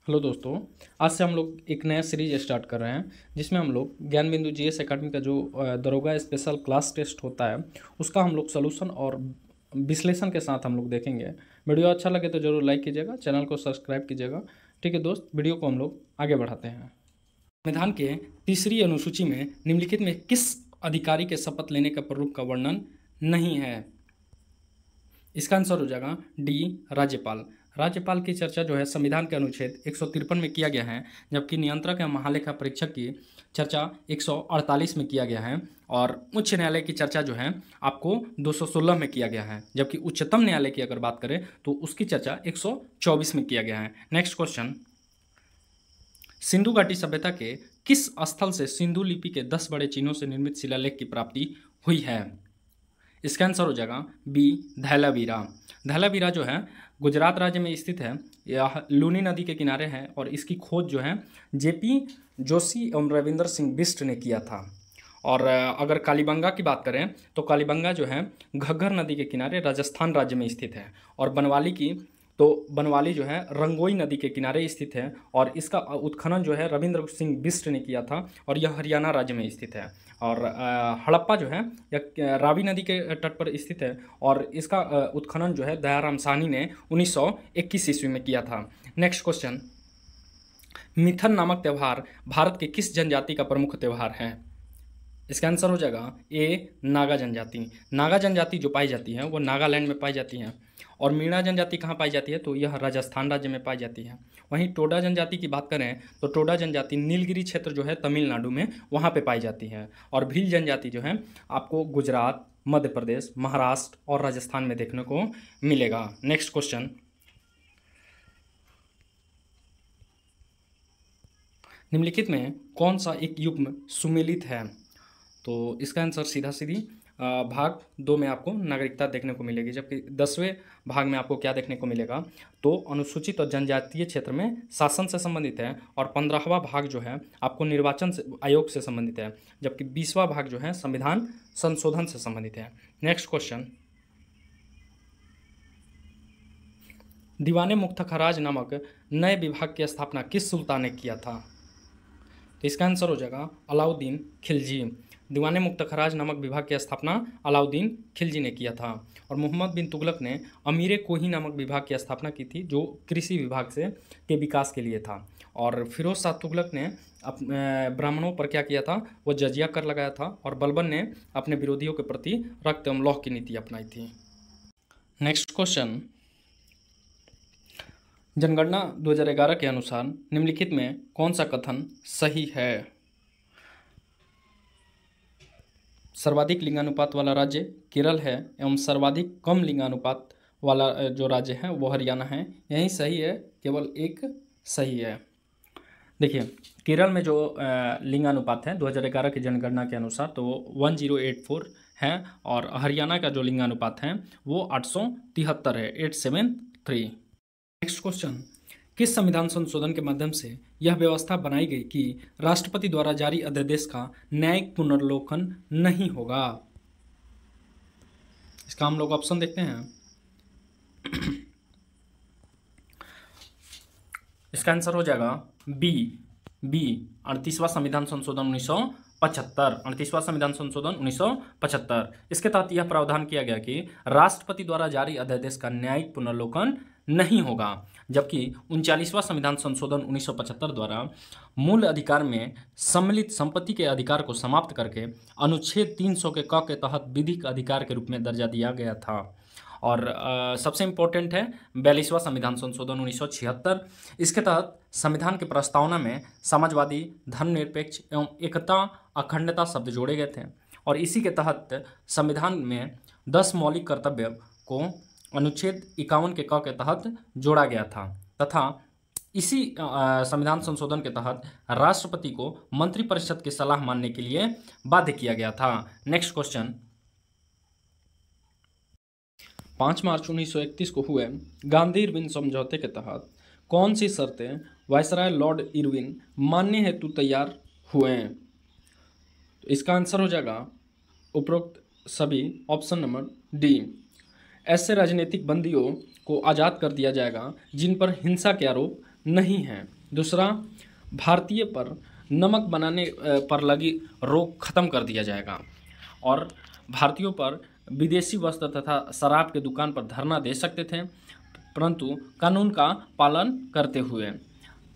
Hello दोस्तों, आज से हम लोग एक नया सीरीज स्टार्ट कर रहे हैं जिसमें हम लोग ज्ञान बिंदु जीएस एकेडमी का जो दरोगा स्पेशल क्लास टेस्ट होता है उसका हम लोग सलूशन और विश्लेषण के साथ हम लोग देखेंगे। वीडियो अच्छा लगे तो ज़रूर लाइक कीजिएगा, चैनल को सब्सक्राइब कीजिएगा। ठीक है दोस्त, वीडियो को हम लोग आगे बढ़ाते हैं। संविधान के तीसरी अनुसूची में निम्नलिखित में किस अधिकारी के शपथ लेने का प्रारूप का वर्णन नहीं है? इसका आंसर हो जाएगा डी, राज्यपाल। राज्यपाल की चर्चा जो है संविधान के अनुच्छेद 153 में किया गया है, जबकि नियंत्रक एवं महालेखा परीक्षक की चर्चा 148 में किया गया है और उच्च न्यायालय की चर्चा जो है आपको 216 में किया गया है, जबकि उच्चतम न्यायालय की अगर बात करें तो उसकी चर्चा 124 में किया गया है। नेक्स्ट क्वेश्चन, सिंधु घाटी सभ्यता के किस स्थल से सिंधु लिपि के 10 बड़े चिन्हों से निर्मित शिलालेख की प्राप्ति हुई है? इसका आंसर हो जाएगा बी, धैलावीरा। धैलावीरा जो है गुजरात राज्य में स्थित है, यह लूनी नदी के किनारे है और इसकी खोज जो है जेपी जोशी एवं रविंद्र सिंह बिष्ट ने किया था। और अगर कालीबंगा की बात करें तो कालीबंगा जो है घग्गर नदी के किनारे राजस्थान राज्य में स्थित है। और बनवाली जो है रंगोई नदी के किनारे स्थित है और इसका उत्खनन जो है रविंद्र सिंह बिष्ट ने किया था और यह हरियाणा राज्य में स्थित है। और हड़प्पा जो है यह रावी नदी के तट पर स्थित है और इसका उत्खनन जो है दयाराम साहनी ने 1921 ईस्वी में किया था। नेक्स्ट क्वेश्चन, मिथन नामक त्यौहार भारत के किस जनजाति का प्रमुख त्यौहार है? इसका आंसर हो जाएगा ए, नागा जनजाति। नागा जनजाति जो पाई जाती है वो नागालैंड में पाई जाती है। और मीणा जनजाति कहाँ पाई जाती है तो यह राजस्थान राज्य में पाई जाती है। वहीं टोडा जनजाति की बात करें तो टोडा जनजाति नीलगिरी क्षेत्र जो है तमिलनाडु में वहाँ पे पाई जाती है। और भील जनजाति जो है आपको गुजरात, मध्य प्रदेश, महाराष्ट्र और राजस्थान में देखने को मिलेगा। नेक्स्ट क्वेश्चन, निम्नलिखित में कौन सा एक युग्म सुमेलित है? तो इसका आंसर सीधा सीधी भाग 2 में आपको नागरिकता देखने को मिलेगी, जबकि 10वें भाग में आपको क्या देखने को मिलेगा तो अनुसूचित और जनजातीय क्षेत्र में शासन से संबंधित है और 15वां भाग जो है आपको निर्वाचन आयोग से संबंधित है, जबकि 20वां भाग जो है संविधान संशोधन से संबंधित है। नेक्स्ट क्वेश्चन, दीवाने मुख्तखराज नामक नए विभाग की स्थापना किस सुल्तान ने किया था? तो इसका आंसर हो जाएगा अलाउद्दीन खिलजी। दीवाने मुख्तखराज नामक विभाग की स्थापना अलाउद्दीन खिलजी ने किया था। और मोहम्मद बिन तुगलक ने अमीर कोही नामक विभाग की स्थापना की थी जो कृषि विभाग के विकास के लिए था। और फिरोज शाह तुगलक ने ब्राह्मणों पर क्या किया था, वो जजिया कर लगाया था। और बलबन ने अपने विरोधियों के प्रति रक्त एवं लौह की नीति अपनाई थी। नेक्स्ट क्वेश्चन, जनगणना 2011 के अनुसार निम्नलिखित में कौन सा कथन सही है? सर्वाधिक लिंगानुपात वाला राज्य केरल है एवं सर्वाधिक कम लिंगानुपात वाला जो राज्य है वो हरियाणा है। यही सही है, केवल एक सही है। देखिए, केरल में जो लिंगानुपात है 2011 की जनगणना के अनुसार तो वो 1084 है और हरियाणा का जो लिंगानुपात है वो 873 है, 873। नेक्स्ट क्वेश्चन, किस संविधान संशोधन के माध्यम से यह व्यवस्था बनाई गई कि राष्ट्रपति द्वारा जारी अध्यादेश का न्यायिक पुनर्लोकन नहीं होगा? इसका हम लोग ऑप्शन देखते हैं। इसका आंसर हो जाएगा बी, 38वां संविधान संशोधन 1975। 38वां संविधान संशोधन 1975। इसके तहत यह प्रावधान किया गया कि राष्ट्रपति द्वारा जारी अध्यादेश का न्यायिक पुनर्लोकन नहीं होगा, जबकि 39वां संविधान संशोधन 1975 द्वारा मूल अधिकार में सम्मिलित संपत्ति के अधिकार को समाप्त करके अनुच्छेद 300 के क के तहत विधिक अधिकार के रूप में दर्जा दिया गया था। और सबसे इम्पोर्टेंट है 42वां संविधान संशोधन 1976। इसके तहत संविधान की प्रस्तावना में समाजवादी, धर्मनिरपेक्ष एवं एकता अखंडता शब्द जोड़े गए थे और इसी के तहत संविधान में 10 मौलिक कर्तव्य को अनुच्छेद 51 के क के तहत जोड़ा गया था तथा इसी संविधान संशोधन के तहत राष्ट्रपति को मंत्रिपरिषद की सलाह मानने के लिए बाध्य किया गया था। नेक्स्ट क्वेश्चन, 5 मार्च 1931 को हुए गांधी इरविन समझौते के तहत कौन सी शर्तें वायसराय लॉर्ड इरविन मानने हेतु तैयार हुए? तो इसका आंसर हो जाएगा उपरोक्त सभी, ऑप्शन नंबर डी। ऐसे राजनीतिक बंदियों को आज़ाद कर दिया जाएगा जिन पर हिंसा के आरोप नहीं हैं। दूसरा, भारतीय पर नमक बनाने पर लगी रोक खत्म कर दिया जाएगा। और भारतीयों पर विदेशी वस्त्र तथा शराब के दुकान पर धरना दे सकते थे, परंतु कानून का पालन करते हुए।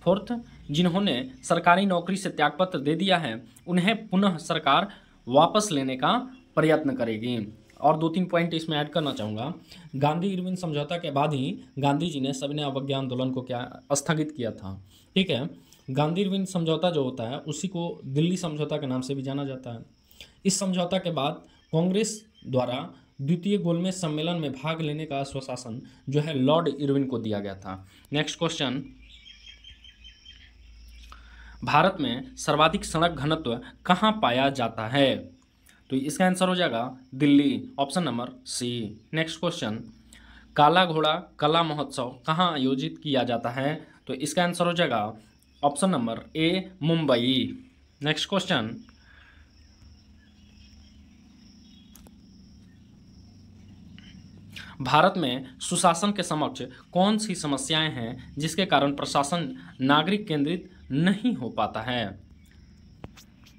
फोर्थ, जिन्होंने सरकारी नौकरी से त्यागपत्र दे दिया है उन्हें पुनः सरकार वापस लेने का प्रयत्न करेगी। और 2-3 पॉइंट इसमें ऐड करना चाहूँगा। गांधी इरविन समझौता के बाद ही गांधी जी ने सविनय अवज्ञा आंदोलन को क्या स्थगित किया था। ठीक है, गांधी इरविन समझौता जो होता है उसी को दिल्ली समझौता के नाम से भी जाना जाता है। इस समझौता के बाद कांग्रेस द्वारा द्वितीय गोलमेज सम्मेलन में भाग लेने का आश्वासन जो है लॉर्ड इरविन को दिया गया था। नेक्स्ट क्वेश्चन, भारत में सर्वाधिक सड़क घनत्व कहाँ पाया जाता है? तो इसका आंसर हो जाएगा Delhi, option number C. Next question, काला घोड़ा कला महोत्सव कहाँ आयोजित किया जाता है? तो इसका आंसर हो जाएगा option number A, Mumbai. Next question, Bharat में सुशासन के समक्ष कौन सी समस्याएं हैं जिसके कारण प्रशासन नागरिक केंद्रित नहीं हो पाता है?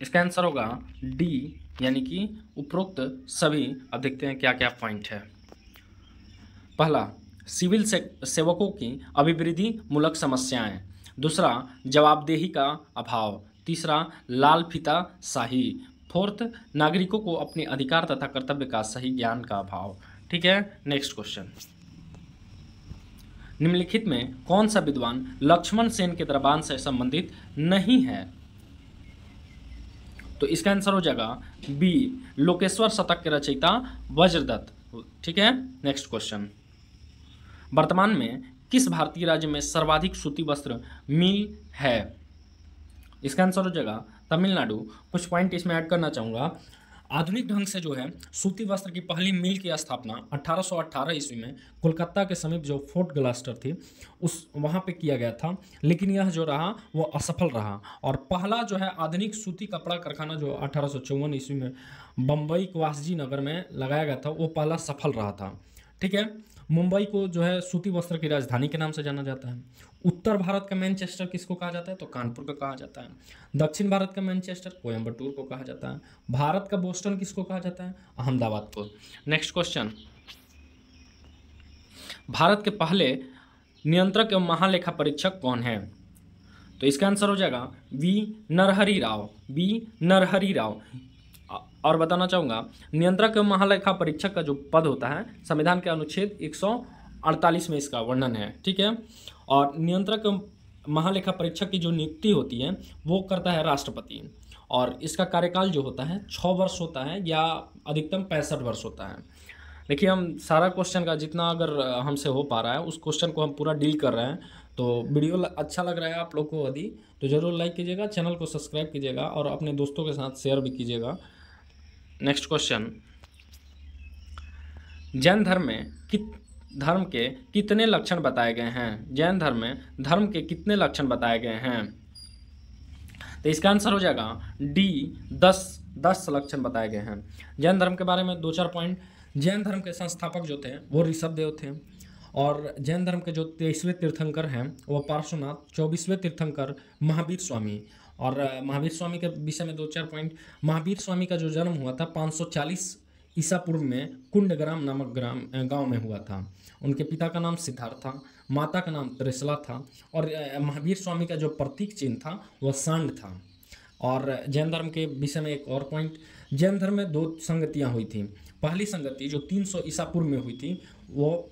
इसका आंसर होगा डी, यानी कि उपरोक्त सभी। अब देखते हैं क्या क्या पॉइंट है। पहला, सिविल सेवकों की अभिवृद्धि मूलक समस्याएं। दूसरा, जवाबदेही का अभाव। तीसरा, लाल फीता शाही। फोर्थ, नागरिकों को अपने अधिकार तथा कर्तव्य का सही ज्ञान का अभाव। ठीक है, नेक्स्ट क्वेश्चन, निम्नलिखित में कौन सा विद्वान लक्ष्मण सेन के दरबार से संबंधित नहीं है? तो इसका आंसर हो जाएगा बी, लोकेश्वर शतक के रचयिता वज्रदत्त। ठीक है, नेक्स्ट क्वेश्चन, वर्तमान में किस भारतीय राज्य में सर्वाधिक सूती वस्त्र मिल है? इसका आंसर हो जाएगा तमिलनाडु। कुछ पॉइंट इसमें ऐड करना चाहूँगा। आधुनिक ढंग से जो है सूती वस्त्र की पहली मिल की स्थापना 1818 ईस्वी में कोलकाता के समीप जो फोर्ट ग्लास्टर थी उस वहाँ पे किया गया था, लेकिन यह जो रहा वो असफल रहा। और पहला जो है आधुनिक सूती कपड़ा कारखाना जो 1854 ईस्वी में बम्बई क्वासजी नगर में लगाया गया था वो पहला सफल रहा था। ठीक है, मुंबई को जो है सूती वस्त्र की राजधानी के नाम से जाना जाता है। उत्तर भारत का मैनचेस्टर किसको कहा जाता है? तो कानपुर को कहा जाता है। दक्षिण भारत का मैनचेस्टर कोयम्बटूर को कहा जाता है। भारत का बोस्टन किसको कहा जाता है? अहमदाबाद को। नेक्स्ट क्वेश्चन, भारत के पहले नियंत्रक एवं महालेखा परीक्षक कौन है? तो इसका आंसर हो जाएगा वी नरहरि राव, बी नरहरि राव। और बताना चाहूँगा नियंत्रक एवं महालेखा परीक्षक का जो पद होता है संविधान के अनुच्छेद 148 में इसका वर्णन है। ठीक है, और नियंत्रक एवं महालेखा परीक्षक की जो नियुक्ति होती है वो करता है राष्ट्रपति, और इसका कार्यकाल जो होता है 6 वर्ष होता है या अधिकतम 65 वर्ष होता है। देखिए, हम सारा क्वेश्चन का जितना अगर हमसे हो पा रहा है उस क्वेश्चन को हम पूरा डील कर रहे हैं। तो वीडियो अच्छा लग रहा है आप लोग को यदि तो ज़रूर लाइक कीजिएगा, चैनल को सब्सक्राइब कीजिएगा और अपने दोस्तों के साथ शेयर भी कीजिएगा। नेक्स्ट क्वेश्चन, जैन धर्म के कितने लक्षण बताए गए हैं? जैन धर्म में धर्म के कितने लक्षण बताए गए हैं? तो इसका आंसर हो जाएगा डी, 10 लक्षण बताए गए हैं। जैन धर्म के बारे में 2-4 पॉइंट। जैन धर्म के संस्थापक जो थे वो ऋषभदेव थे, और जैन धर्म के जो 23वें तीर्थंकर हैं वो पार्श्वनाथ, 24वें तीर्थंकर महावीर स्वामी। और महावीर स्वामी के विषय में 2-4 पॉइंट। महावीर स्वामी का जो जन्म हुआ था 540 ईसा पूर्व में कुंडग्राम नामक गांव में हुआ था। उनके पिता का नाम सिद्धार्थ था, माता का नाम त्रिशला था, और महावीर स्वामी का जो प्रतीक चिन्ह था वह सांड था। और जैन धर्म के विषय में एक और पॉइंट, जैन धर्म में 2 संगतियाँ हुई थी। पहली संगति जो 300 ईसा पूर्व में हुई थी वो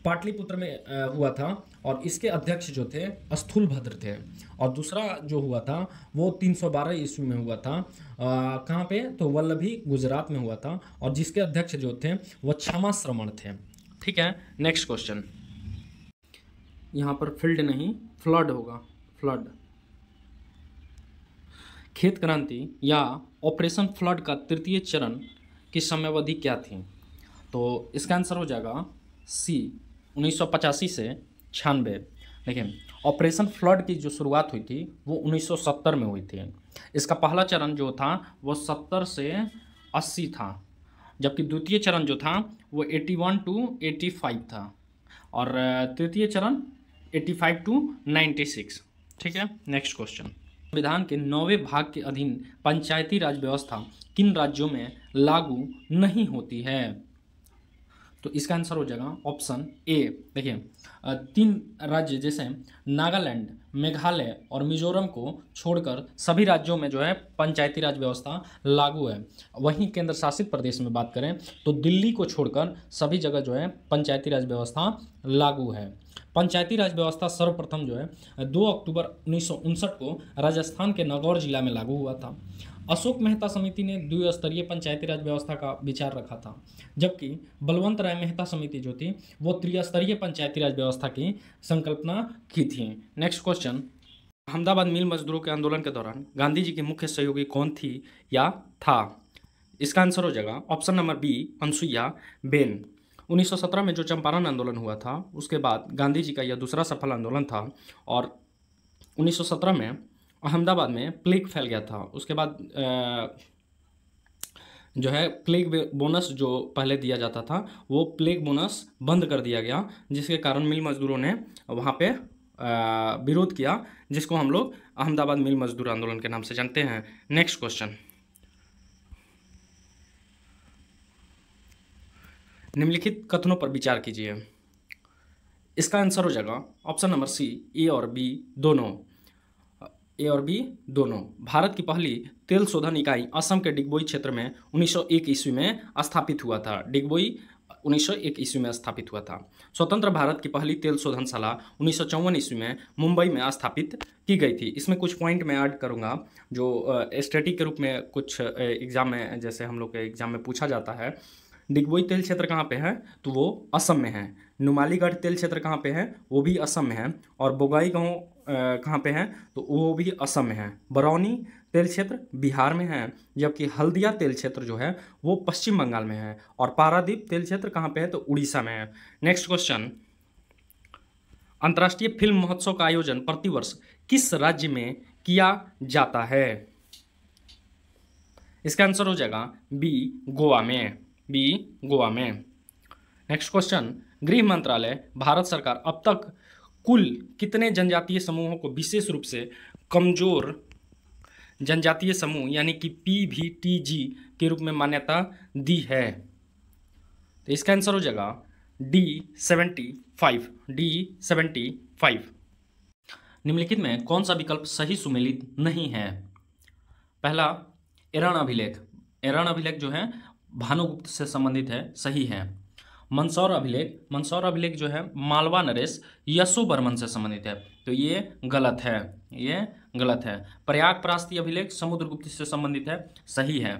पाटलिपुत्र में हुआ था, और इसके अध्यक्ष जो थे स्थूलभद्र थे। और दूसरा जो हुआ था वो 312 ईस्वी में हुआ था। कहाँ पे? तो वल्लभी, गुजरात में हुआ था, और जिसके अध्यक्ष जो थे वो क्षमा श्रमण थे। ठीक है, नेक्स्ट क्वेश्चन, यहाँ पर फील्ड नहीं फ्लड होगा, फ्लड। खेत क्रांति या ऑपरेशन फ्लड का तृतीय चरण की समयावधि क्या थी? तो इसका आंसर हो जाएगा सी, 1985 से 96। देखिए, ऑपरेशन फ्लड की जो शुरुआत हुई थी वो 1970 में हुई थी। इसका पहला चरण जो था वो 70 से 80 था, जबकि द्वितीय चरण जो था वो 81 to 85 था, और तृतीय चरण 85 to 96। ठीक है। नेक्स्ट क्वेश्चन, संविधान के 9वें भाग के अधीन पंचायती राज व्यवस्था किन राज्यों में लागू नहीं होती है? तो इसका आंसर हो जाएगा ऑप्शन ए। देखिए 3 राज्य जैसे नागालैंड, मेघालय और मिजोरम को छोड़कर सभी राज्यों में जो है पंचायती राज व्यवस्था लागू है। वहीं केंद्र शासित प्रदेश में बात करें तो दिल्ली को छोड़कर सभी जगह जो है पंचायती राज व्यवस्था लागू है। पंचायती राज व्यवस्था सर्वप्रथम जो है 2 अक्टूबर 1959 को राजस्थान के नागौर जिला में लागू हुआ था। अशोक मेहता समिति ने द्विस्तरीय पंचायती राज व्यवस्था का विचार रखा था, जबकि बलवंत राय मेहता समिति जो थी वो त्रिस्तरीय पंचायती राज व्यवस्था की संकल्पना की थी। नेक्स्ट क्वेश्चन, अहमदाबाद मिल मजदूरों के आंदोलन के दौरान गांधी जी की मुख्य सहयोगी कौन थी या था? इसका आंसर हो जाएगा option number B, Anasuya Ben. 1917 में जो चंपारण आंदोलन हुआ था उसके बाद गांधी जी का यह दूसरा सफल आंदोलन था और 1917 में अहमदाबाद में प्लेग फैल गया था। उसके बाद जो है प्लेग बोनस जो पहले दिया जाता था वो प्लेग बोनस बंद कर दिया गया, जिसके कारण मिल मजदूरों ने वहाँ पे विरोध किया, जिसको हम लोग अहमदाबाद मिल मजदूर आंदोलन के नाम से जानते हैं। नेक्स्ट क्वेश्चन, निम्नलिखित कथनों पर विचार कीजिए। इसका आंसर हो जाएगा ऑप्शन नंबर सी, ए और बी दोनों। ए और बी दोनों। भारत की पहली तेल शोधन इकाई असम के डिगबोई क्षेत्र में 1901 ईस्वी में स्थापित हुआ था। डिगबोई 1901 ईस्वी में स्थापित हुआ था। स्वतंत्र भारत की पहली तेल शोधनशाला 1954 ईस्वी में मुंबई में स्थापित की गई थी। इसमें कुछ पॉइंट मैं ऐड करूंगा जो स्टैटिक के रूप में कुछ एग्जाम में, जैसे हम लोग के एग्जाम में पूछा जाता है। डिगबोई तेल क्षेत्र कहाँ पे है? तो वो असम में है। नुमालीगढ़ तेल क्षेत्र कहाँ पे है? वो भी असम में है। और बोगाई गांव कहाँ पे है? तो वो भी असम में है। बरौनी तेल क्षेत्र बिहार में है, जबकि हल्दिया तेल क्षेत्र जो है वो पश्चिम बंगाल में है। और पारादीप तेल क्षेत्र कहाँ पे है? तो उड़ीसा में है। नेक्स्ट क्वेश्चन, अंतर्राष्ट्रीय फिल्म महोत्सव का आयोजन प्रतिवर्ष किस राज्य में किया जाता है? इसका आंसर हो जाएगा बी, गोवा में। बी, गोवा में। नेक्स्ट क्वेश्चन, गृह मंत्रालय भारत सरकार अब तक कुल कितने जनजातीय समूहों को विशेष रूप से कमजोर जनजातीय समूह यानी कि PVTG के रूप में मान्यता दी है? तो इसका आंसर हो जाएगा D75। D75। निम्नलिखित में कौन सा विकल्प सही सुमेलित नहीं है? पहला, एरन अभिलेख। एरन अभिलेख जो है भानुगुप्त से संबंधित है, सही है। मंदसौर अभिलेख, मंदसौर अभिलेख जो है मालवा नरेश यशोवर्मन से संबंधित है, तो ये गलत है, ये गलत है। प्रयाग परास्ती अभिलेख समुद्रगुप्त से संबंधित है, सही है।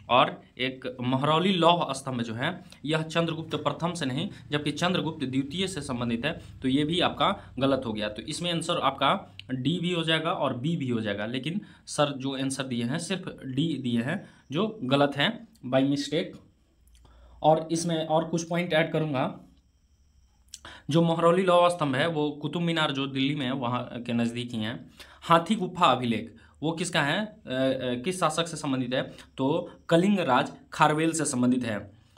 और एक महरौली लौह स्तंभ जो है यह चंद्रगुप्त प्रथम से नहीं जबकि चंद्रगुप्त द्वितीय से संबंधित है, तो ये भी आपका गलत हो गया। तो इसमें आंसर आपका डी भी हो जाएगा और बी भी हो जाएगा, लेकिन सर जो आंसर दिए हैं सिर्फ डी दिए हैं जो गलत हैं बाय मिस्टेक। और इसमें और कुछ पॉइंट ऐड करूंगा। जो महरौली लौह स्तंभ है वो कुतुब मीनार जो दिल्ली में है वहाँ के नज़दीक ही है। हाथी गुफा अभिलेख वो किसका है, किस शासक से संबंधित है? तो कलिंग राज खारवेल से संबंधित है।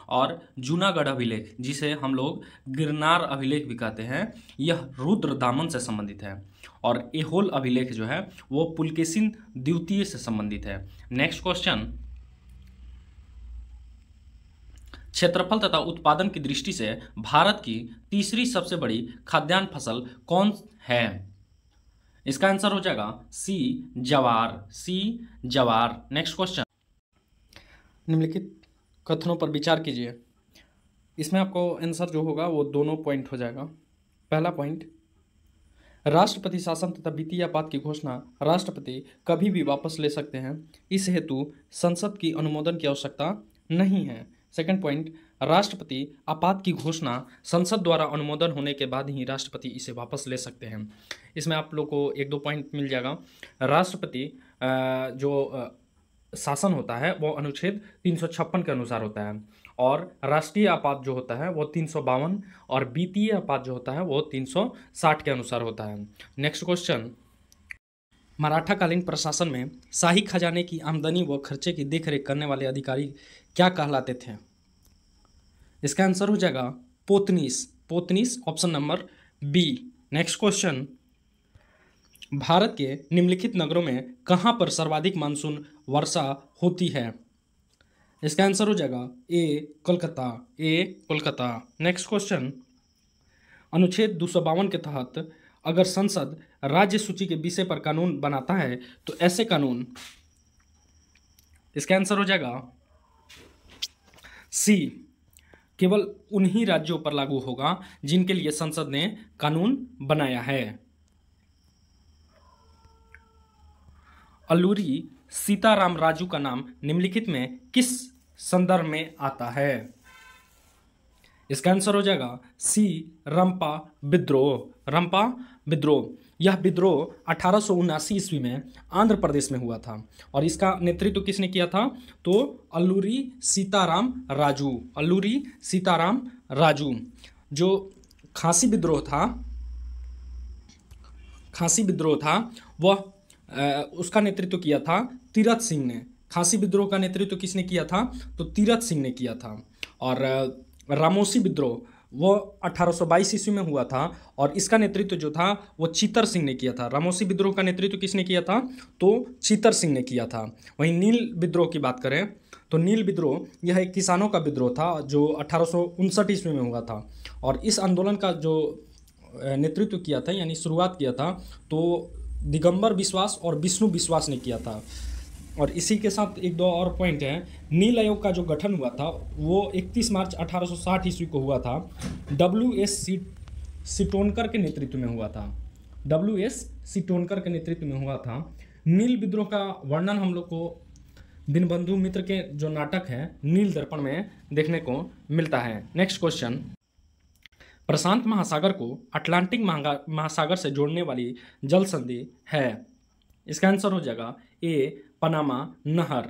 और जूनागढ़ अभिलेख जिसे हम लोग गिरनार अभिलेख भी कहते हैं, यह रुद्रदामन से संबंधित है। और एहोल अभिलेख जो है वो पुलकेशिन द्वितीय से संबंधित है। नेक्स्ट क्वेश्चन, क्षेत्रफल तथा उत्पादन की दृष्टि से भारत की तीसरी सबसे बड़ी खाद्यान्न फसल कौन है? इसका आंसर हो जाएगा सी, जवार। सी, जवार। नेक्स्ट क्वेश्चन, निम्नलिखित कथनों पर विचार कीजिए। इसमें आपको आंसर जो होगा वो दोनों पॉइंट हो जाएगा। पहला पॉइंट, राष्ट्रपति शासन तथा वित्तीय आपात की घोषणा राष्ट्रपति कभी भी वापस ले सकते हैं, इस हेतु संसद की अनुमोदन की आवश्यकता नहीं है। सेकंड पॉइंट, राष्ट्रपति आपात की घोषणा संसद द्वारा अनुमोदन होने के बाद ही राष्ट्रपति इसे वापस ले सकते हैं। इसमें आप लोग को एक दो पॉइंट मिल जाएगा। राष्ट्रपति जो शासन होता है वो अनुच्छेद 356 के अनुसार होता है, और राष्ट्रीय आपात जो होता है वो 352, और वित्तीय आपात जो होता है वो 360 के अनुसार होता है। नेक्स्ट क्वेश्चन, मराठाकालीन प्रशासन में शाही खजाने की आमदनी व खर्चे की देखरेख करने वाले अधिकारी क्या कहलाते थे? इसका आंसर हो जाएगा Potnis. Potnis, option number B. Next question, Bharat के निम्नलिखित नगरों में कहाँ पर सर्वाधिक मानसून वर्षा होती है? इसका आंसर हो जाएगा ए कोलकाता। नेक्स्ट क्वेश्चन, अनुच्छेद 252 के तहत अगर संसद राज्य सूची के विषय पर कानून बनाता है तो ऐसे कानून, इसका आंसर हो जाएगा सी, केवल उन्हीं राज्यों पर लागू होगा जिनके लिए संसद ने कानून बनाया है। अल्लूरी सीताराम राजू का नाम निम्नलिखित में किस संदर्भ में आता है? इसका आंसर हो जाएगा सी, रंपा विद्रोह। यह विद्रोह 1879 ईस्वी में आंध्र प्रदेश में हुआ था और इसका नेतृत्व किसने किया था? तो अल्लूरी सीताराम राजू। जो खासी विद्रोह था वह उसका नेतृत्व किया था तीरथ सिंह ने। खासी विद्रोह का नेतृत्व किसने किया था? तो तीरथ सिंह ने किया था। और रामोसी विद्रोह वो 1822 ईस्वी में हुआ था और इसका नेतृत्व जो था वो चीतर सिंह ने किया था। रामोसी विद्रोह का नेतृत्व किसने किया था? तो चीतर सिंह ने किया था। वहीं नील विद्रोह की बात करें तो नील विद्रोह यह एक किसानों का विद्रोह था जो 1859 ईस्वी में हुआ था और इस आंदोलन का जो नेतृत्व किया था यानी शुरुआत किया था तो दिगंबर विश्वास और विष्णु विश्वास ने किया था। और इसी के साथ एक दो और पॉइंट हैं। नील आयोग का जो गठन हुआ था वो 31 मार्च 1860 ईस्वी को हुआ था। WS सीटोनकर के नेतृत्व में हुआ था। नील विद्रोह का वर्णन हम लोग को दीनबंधु मित्र के जो नाटक है नील दर्पण में देखने को मिलता है। नेक्स्ट क्वेश्चन, प्रशांत महासागर को अटलांटिक महासागर से जोड़ने वाली जल संधि है। इसका आंसर हो जाएगा ए, पनामा नहर।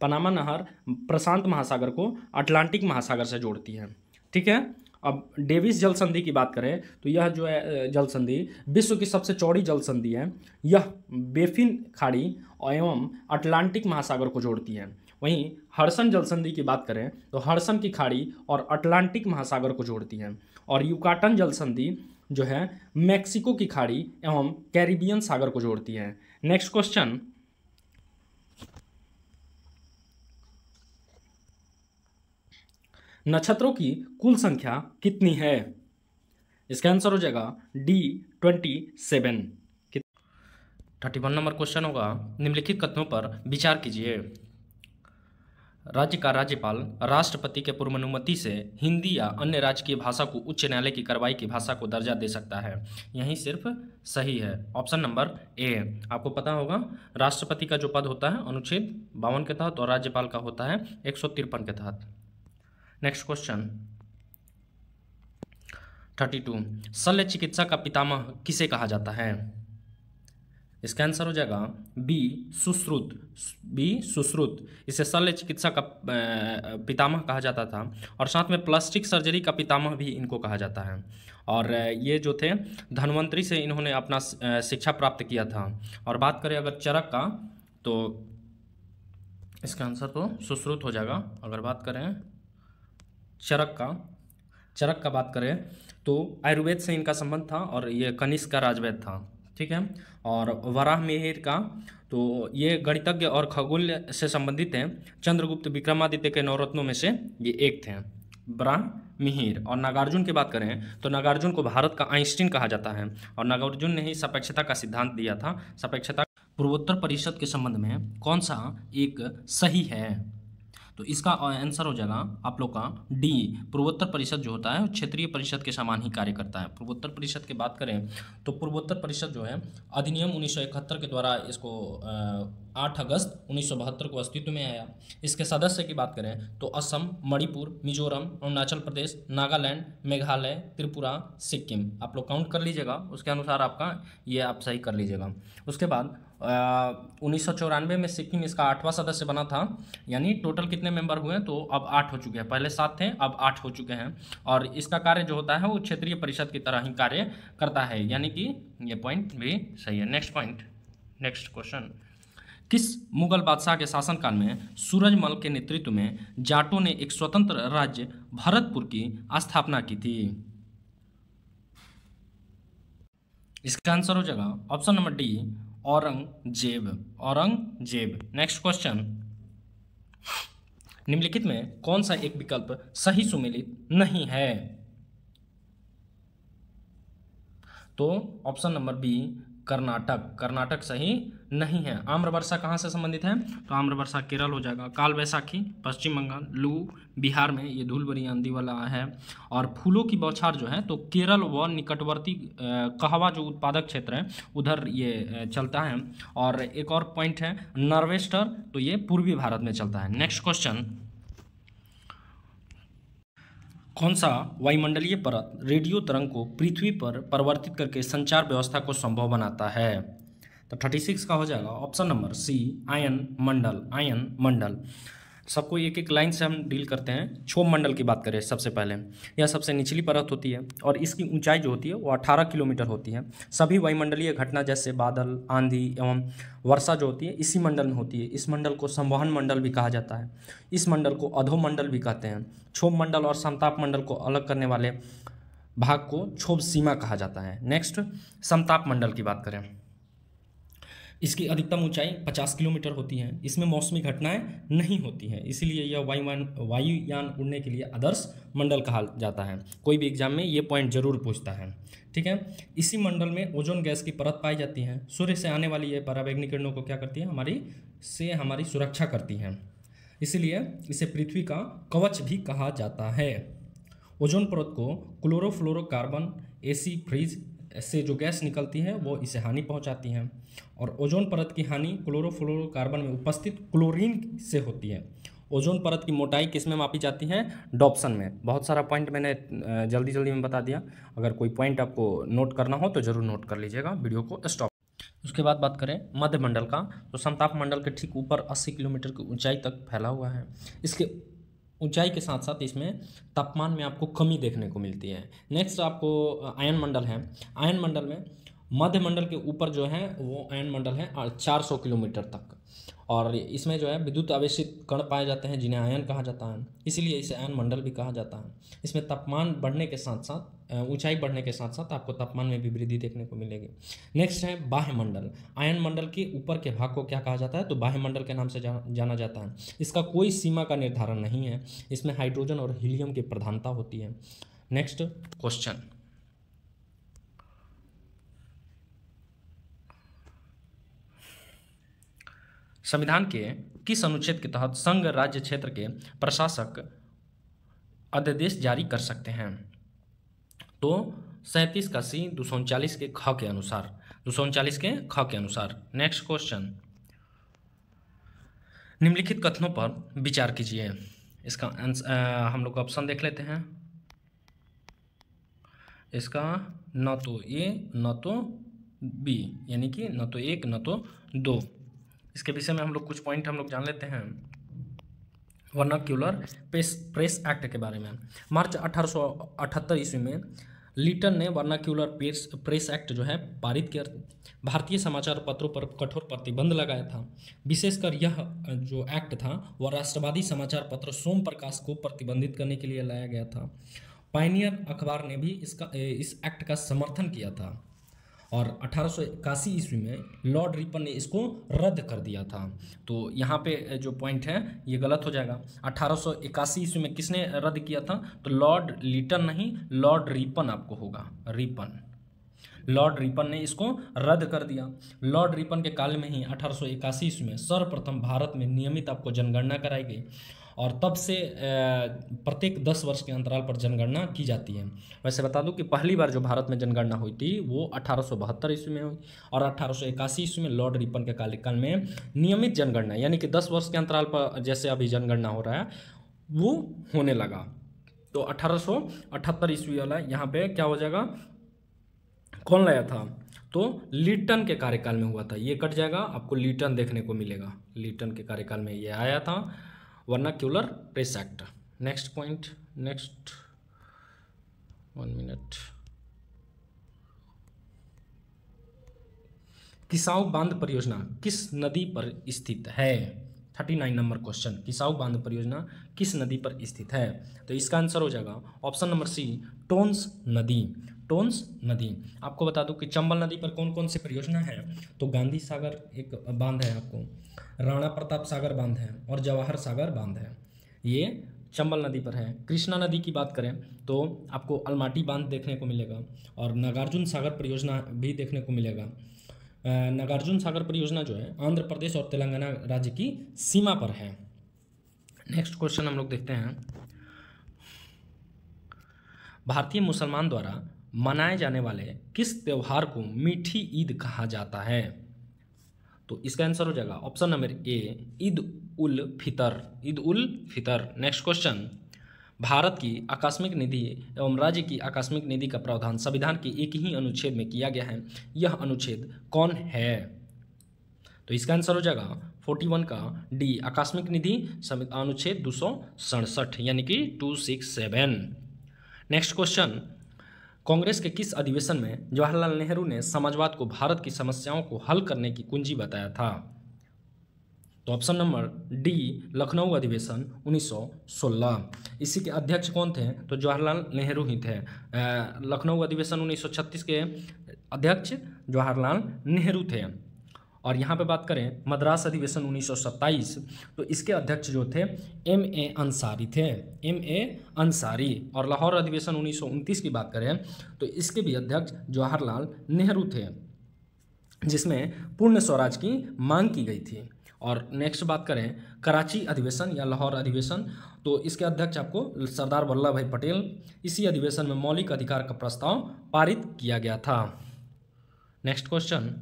पनामा नहर प्रशांत महासागर को अटलांटिक महासागर से जोड़ती है। ठीक है। अब डेविस जल संधि की बात करें तो यह जो है जल संधि विश्व की सबसे चौड़ी जल संधि है। यह बेफिन खाड़ी एवं अटलांटिक महासागर को जोड़ती है। वहीं हडसन जल संधि की बात करें तो हडसन की खाड़ी और अटलांटिक महासागर को जोड़ती है। और युकाटन जल संधि जो है मैक्सिको की खाड़ी एवं कैरिबियन सागर को जोड़ती है। नेक्स्ट क्वेश्चन, नक्षत्रों की कुल संख्या कितनी है? इसका आंसर हो जाएगा डी, 27। 31 नंबर क्वेश्चन होगा, निम्नलिखित कथनों पर विचार कीजिए। राज्य का राज्यपाल राष्ट्रपति के पूर्वानुमति से हिंदी या अन्य राजकीय भाषा को उच्च न्यायालय की कार्रवाई की भाषा को दर्जा दे सकता है। यही सिर्फ सही है, ऑप्शन नंबर ए। आपको पता होगा राष्ट्रपति का जो पद होता है अनुच्छेद 52 के तहत और राज्यपाल का होता है 153 के तहत। नेक्स्ट क्वेश्चन 32, शल्य चिकित्सा का पितामह किसे कहा जाता है? इसका आंसर हो जाएगा बी, सुश्रुत। इसे शल्य चिकित्सा का पितामह कहा जाता था और साथ में प्लास्टिक सर्जरी का पितामह भी इनको कहा जाता है। और ये जो थे धन्वंतरी से इन्होंने अपना शिक्षा प्राप्त किया था। और बात करें अगर चरक का तो इसका आंसर तो सुश्रुत हो जाएगा। अगर बात करें चरक का बात करें तो आयुर्वेद से इनका संबंध था और ये कनिष्क का राजवैद्य था। ठीक है। और वराह मिहिर का तो ये गणितज्ञ और खगोल से संबंधित हैं। चंद्रगुप्त विक्रमादित्य के नवरत्नों में से ये एक थे, वराह मिहिर। और नागार्जुन की बात करें तो नागार्जुन को भारत का आइंस्टीन कहा जाता है और नागार्जुन ने ही सापेक्षता का सिद्धांत दिया था। सापेक्षता पूर्वोत्तर परिषद के संबंध में कौन सा एक सही है? तो इसका आंसर हो जाएगा आप लोग का डी, पूर्वोत्तर परिषद जो होता है क्षेत्रीय परिषद के समान ही कार्य करता है। पूर्वोत्तर परिषद की बात करें तो पूर्वोत्तर परिषद जो है अधिनियम 1971 के द्वारा इसको 8 अगस्त 1972 को अस्तित्व में आया। इसके सदस्य की बात करें तो असम, मणिपुर, मिजोरम, अरुणाचल प्रदेश, नागालैंड, मेघालय, त्रिपुरा, सिक्किम। आप लोग काउंट कर लीजिएगा, उसके अनुसार आपका ये आप सही कर लीजिएगा। उसके बाद 1994 में सिक्किम इसका 8वां सदस्य बना था। यानी टोटल कितने मेंबर हुए तो अब 8 हो चुके हैं। पहले 7 थे, अब 8 हो चुके हैं। और इसका कार्य जो होता है वो क्षेत्रीय परिषद की तरह ही कार्य करता है। यानी कि ये पॉइंट भी सही है। नेक्स्ट क्वेश्चन, किस मुगल बादशाह के शासनकाल में सूरजमल के नेतृत्व में जाटों ने एक स्वतंत्र राज्य भरतपुर की स्थापना की थी? इसका आंसर हो जाएगा option number D, Aurangzeb. Aurangzeb. Next question, निम्नलिखित में कौन सा एक विकल्प सही सुमेलित नहीं है? तो option number B, Karnataka. Karnataka सही नहीं है। आम्र वर्षा कहाँ से संबंधित है? तो आम्र वर्षा केरल हो जाएगा। काल वैसाखी पश्चिम बंगाल, लू बिहार में, ये धूल भरी आंधी वाला है। और फूलों की बौछार जो है तो केरल व निकटवर्ती कहवा जो उत्पादक क्षेत्र है उधर ये चलता है। और एक और पॉइंट है नॉर्वेस्टर, तो ये पूर्वी भारत में चलता है। नेक्स्ट क्वेश्चन, कौन सा वायुमंडलीय परत रेडियो तरंग को पृथ्वी पर परिवर्तित करके संचार व्यवस्था को संभव बनाता है? तो 36 का हो जाएगा ऑप्शन नंबर सी, आयन मंडल। आयन मंडल। सबको एक एक लाइन से हम डील करते हैं। क्षोभ मंडल की बात करें सबसे पहले, यह सबसे निचली परत होती है और इसकी ऊंचाई जो होती है वो 18 किलोमीटर होती है। सभी वायुमंडलीय घटना जैसे बादल, आंधी एवं वर्षा जो होती है इसी मंडल में होती है। इस मंडल को संवहन मंडल भी कहा जाता है। इस मंडल को अधोमंडल भी कहते हैं। क्षोभ मंडल और समताप मंडल को अलग करने वाले भाग को क्षोभ सीमा कहा जाता है। नेक्स्ट, समताप मंडल की बात करें, इसकी अधिकतम ऊंचाई 50 किलोमीटर होती है। इसमें मौसमी घटनाएं नहीं होती हैं, इसीलिए यह वायुयान उड़ने के लिए आदर्श मंडल कहा जाता है। कोई भी एग्जाम में ये पॉइंट जरूर पूछता है, ठीक है। इसी मंडल में ओजोन गैस की परत पाई जाती है। सूर्य से आने वाली ये पराबैंगनी किरणों को क्या करती है? हमारी सुरक्षा करती है, इसीलिए इसे पृथ्वी का कवच भी कहा जाता है। ओजोन परत को क्लोरोफ्लोरोकार्बन, एसी फ्रीज से जो गैस निकलती है वो इसे हानि पहुंचाती है। और ओजोन परत की हानि क्लोरोफ्लोरोकार्बन में उपस्थित क्लोरीन से होती है। ओजोन परत की मोटाई किस में मापी जाती है? डॉप्सन में। बहुत सारा पॉइंट मैंने जल्दी जल्दी में बता दिया। अगर कोई पॉइंट आपको नोट करना हो तो ज़रूर नोट कर लीजिएगा, वीडियो को स्टॉप। उसके बाद बात करें मध्य मंडल का, तो समताप मंडल के ठीक ऊपर 80 किलोमीटर की ऊंचाई तक फैला हुआ है। इसके ऊंचाई के साथ साथ इसमें तापमान में आपको कमी देखने को मिलती है। नेक्स्ट आपको आयन मंडल है। आयन मंडल में मध्य मंडल के ऊपर जो है वो आयन मंडल है 400 किलोमीटर तक, और इसमें जो है विद्युत आवेशित कण पाए जाते हैं जिन्हें आयन कहा जाता है, इसीलिए इसे आयन मंडल भी कहा जाता है। इसमें तापमान बढ़ने के साथ साथ ऊंचाई बढ़ने के साथ साथ आपको तापमान में भी वृद्धि देखने को मिलेगी। नेक्स्ट है बाह्य मंडल। आयन मंडल के ऊपर के भाग को क्या कहा जाता है? तो बाह्य मंडल के नाम से जाना जाता है। इसका कोई सीमा का निर्धारण नहीं है। इसमें हाइड्रोजन और हीलियम की प्रधानता होती है। नेक्स्ट क्वेश्चन, संविधान के किस अनुच्छेद के तहत संघ राज्य क्षेत्र के प्रशासक अध्यादेश जारी कर सकते हैं? तो 37 का सी, 239 के ख के अनुसार। 239 के ख के अनुसार। नेक्स्ट क्वेश्चन, निम्नलिखित कथनों पर विचार कीजिए। इसका आंसर हम लोग ऑप्शन देख लेते हैं। इसका न तो ए न तो बी, यानी कि न तो एक न तो दो। इसके विषय में हम लोग कुछ पॉइंट हम लोग जान लेते हैं वर्नाक्यूलर प्रेस एक्ट के बारे में। मार्च 1878 ईस्वी में लीटन ने वर्नाक्यूलर प्रेस एक्ट जो है पारित किया। भारतीय समाचार पत्रों पर कठोर प्रतिबंध लगाया था। विशेषकर यह जो एक्ट था वह राष्ट्रवादी समाचार पत्र सोम प्रकाश को प्रतिबंधित करने के लिए लाया गया था। पायनियर अखबार ने भी इस एक्ट का समर्थन किया था और 1881 ईस्वी में लॉर्ड रिपन ने इसको रद्द कर दिया था। तो यहाँ पे जो पॉइंट है ये गलत हो जाएगा। 1881 ईस्वी में किसने रद्द किया था? तो लॉर्ड लिटन नहीं, लॉर्ड रिपन आपको होगा, रिपन। लॉर्ड रिपन ने इसको रद्द कर दिया। लॉर्ड रिपन के काल में ही 1881 ईस्वी में सर्वप्रथम भारत में नियमित आपको जनगणना कराई गई और तब से प्रत्येक 10 वर्ष के अंतराल पर जनगणना की जाती है। वैसे बता दूं कि पहली बार जो भारत में जनगणना हुई थी वो 1872 ईस्वी में हुई और 1881 ईस्वी में लॉर्ड रिपन के कार्यकाल में नियमित जनगणना यानी कि 10 वर्ष के अंतराल पर जैसे अभी जनगणना हो रहा है वो होने लगा। तो 1878 ईस्वी वाला यहाँ पे क्या हो जाएगा? कौन लाया था? तो लीटन के कार्यकाल में हुआ था। ये कट जाएगा, आपको लीटन देखने को मिलेगा। लीटन के कार्यकाल में ये आया था vernacular press act. Next point, next 1 minute. Kishau बांध परियोजना किस नदी पर स्थित है? 39 नंबर क्वेश्चन, किसाऊ बांध परियोजना किस नदी पर स्थित है? तो इसका आंसर हो जाएगा ऑप्शन नंबर सी, टोन्स नदी। टोन्स नदी। आपको बता दूं कि चंबल नदी पर कौन कौन सी परियोजना है, तो गांधी सागर एक बांध है, आपको राणा प्रताप सागर बांध है और जवाहर सागर बांध है, ये चंबल नदी पर है। कृष्णा नदी की बात करें तो आपको अलमाटी बांध देखने को मिलेगा और नागार्जुन सागर परियोजना भी देखने को मिलेगा। नागार्जुन सागर परियोजना जो है आंध्र प्रदेश और तेलंगाना राज्य की सीमा पर है। नेक्स्ट क्वेश्चन हम लोग देखते हैं, भारतीय मुसलमान द्वारा मनाए जाने वाले किस त्यौहार को मीठी ईद कहा जाता है, तो इसका आंसर हो जाएगा option number A Eid ul Fitr, Eid ul Fitr. Next question, Bharat की आकस्मिक निधि एवं राज्य की आकस्मिक निधि का प्रावधान संविधान के एक ही अनुच्छेद में किया गया है, यह अनुच्छेद कौन है, तो इसका आंसर हो जाएगा 41 का डी आकस्मिक निधि अनुच्छेद 267 यानी कि 267। नेक्स्ट क्वेश्चन, कांग्रेस के किस अधिवेशन में जवाहरलाल नेहरू ने समाजवाद को भारत की समस्याओं को हल करने की कुंजी बताया था, तो ऑप्शन नंबर डी लखनऊ अधिवेशन 1916। इसी के अध्यक्ष कौन थे, तो जवाहरलाल नेहरू ही थे। लखनऊ अधिवेशन 1936 के अध्यक्ष जवाहरलाल नेहरू थे। और यहाँ पे बात करें मद्रास अधिवेशन 1927, तो इसके अध्यक्ष जो थे M.A. अंसारी थे, M.A. अंसारी। और लाहौर अधिवेशन 1929 की बात करें तो इसके भी अध्यक्ष जवाहरलाल नेहरू थे, जिसमें पूर्ण स्वराज की मांग की गई थी। और नेक्स्ट बात करें कराची अधिवेशन या लाहौर अधिवेशन, तो इसके अध्यक्ष आपको सरदार वल्लभ भाई पटेल। इसी अधिवेशन में मौलिक अधिकार का प्रस्ताव पारित किया गया था। नेक्स्ट क्वेश्चन,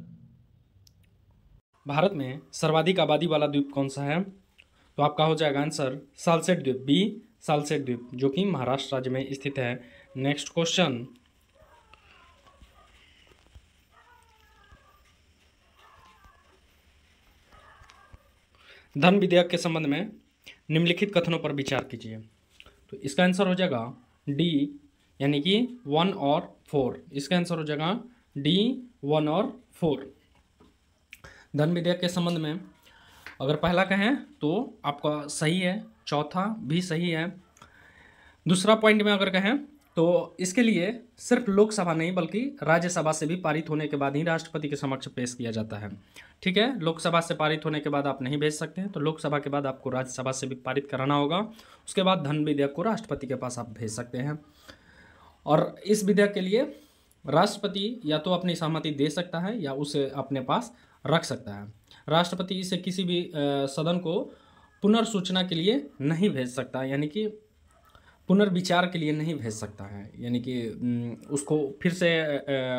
भारत में सर्वाधिक आबादी वाला द्वीप कौन सा है, तो आपका हो जाएगा आंसर सालसेट द्वीप, बी सालसेट द्वीप, जो कि महाराष्ट्र राज्य में स्थित है। नेक्स्ट क्वेश्चन, धन विधेयक के संबंध में निम्नलिखित कथनों पर विचार कीजिए, तो इसका आंसर हो जाएगा डी यानी कि 1 और 4। इसका आंसर हो जाएगा डी 1 और 4। धन विधेयक के संबंध में अगर पहला कहें तो आपका सही है, चौथा भी सही है। दूसरा पॉइंट में अगर कहें तो इसके लिए सिर्फ लोकसभा नहीं बल्कि राज्यसभा से भी पारित होने के बाद ही राष्ट्रपति के समक्ष पेश किया जाता है। ठीक है, लोकसभा से पारित होने के बाद आप नहीं भेज सकते हैं, तो लोकसभा के बाद आपको राज्यसभा से भी पारित कराना होगा। उसके बाद धन विधेयक को राष्ट्रपति के पास आप भेज सकते हैं। और इस विधेयक के लिए राष्ट्रपति या तो अपनी सहमति दे सकता है या उसे अपने पास रख सकता है। राष्ट्रपति इसे किसी भी सदन को पुनर्सूचना के लिए नहीं भेज सकता, यानी कि पुनर्विचार के लिए नहीं भेज सकता है, यानी कि उसको फिर से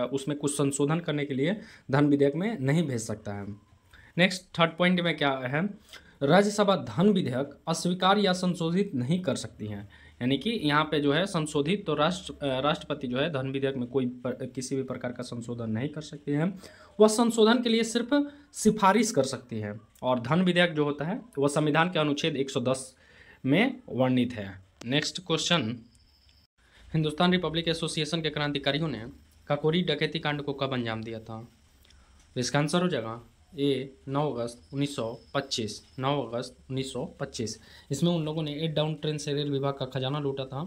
उसमें कुछ संशोधन करने के लिए धन विधेयक में नहीं भेज सकता है। नेक्स्ट थर्ड पॉइंट में क्या है, राज्यसभा धन विधेयक अस्वीकार या संशोधित नहीं कर सकती है, यानी कि यहाँ पे जो है संशोधित, तो राष्ट्रपति जो है धन विधेयक में किसी भी प्रकार का संशोधन नहीं कर सकती है। वह संशोधन के लिए सिर्फ सिफारिश कर सकती है। और धन विधेयक जो होता है वह संविधान के अनुच्छेद 110 में वर्णित है। Next question, Hindustan Republic association के क्रांतिकारियों ने काकोरी डकैती कांड को कब अंजाम दिया था, तो इसका आंसर हो जाएगा ए 9 अगस्त 1925, 9 अगस्त 1925। इसमें उन लोगों ने 8 डाउन ट्रेन से रेल विभाग का खजाना लूटा था,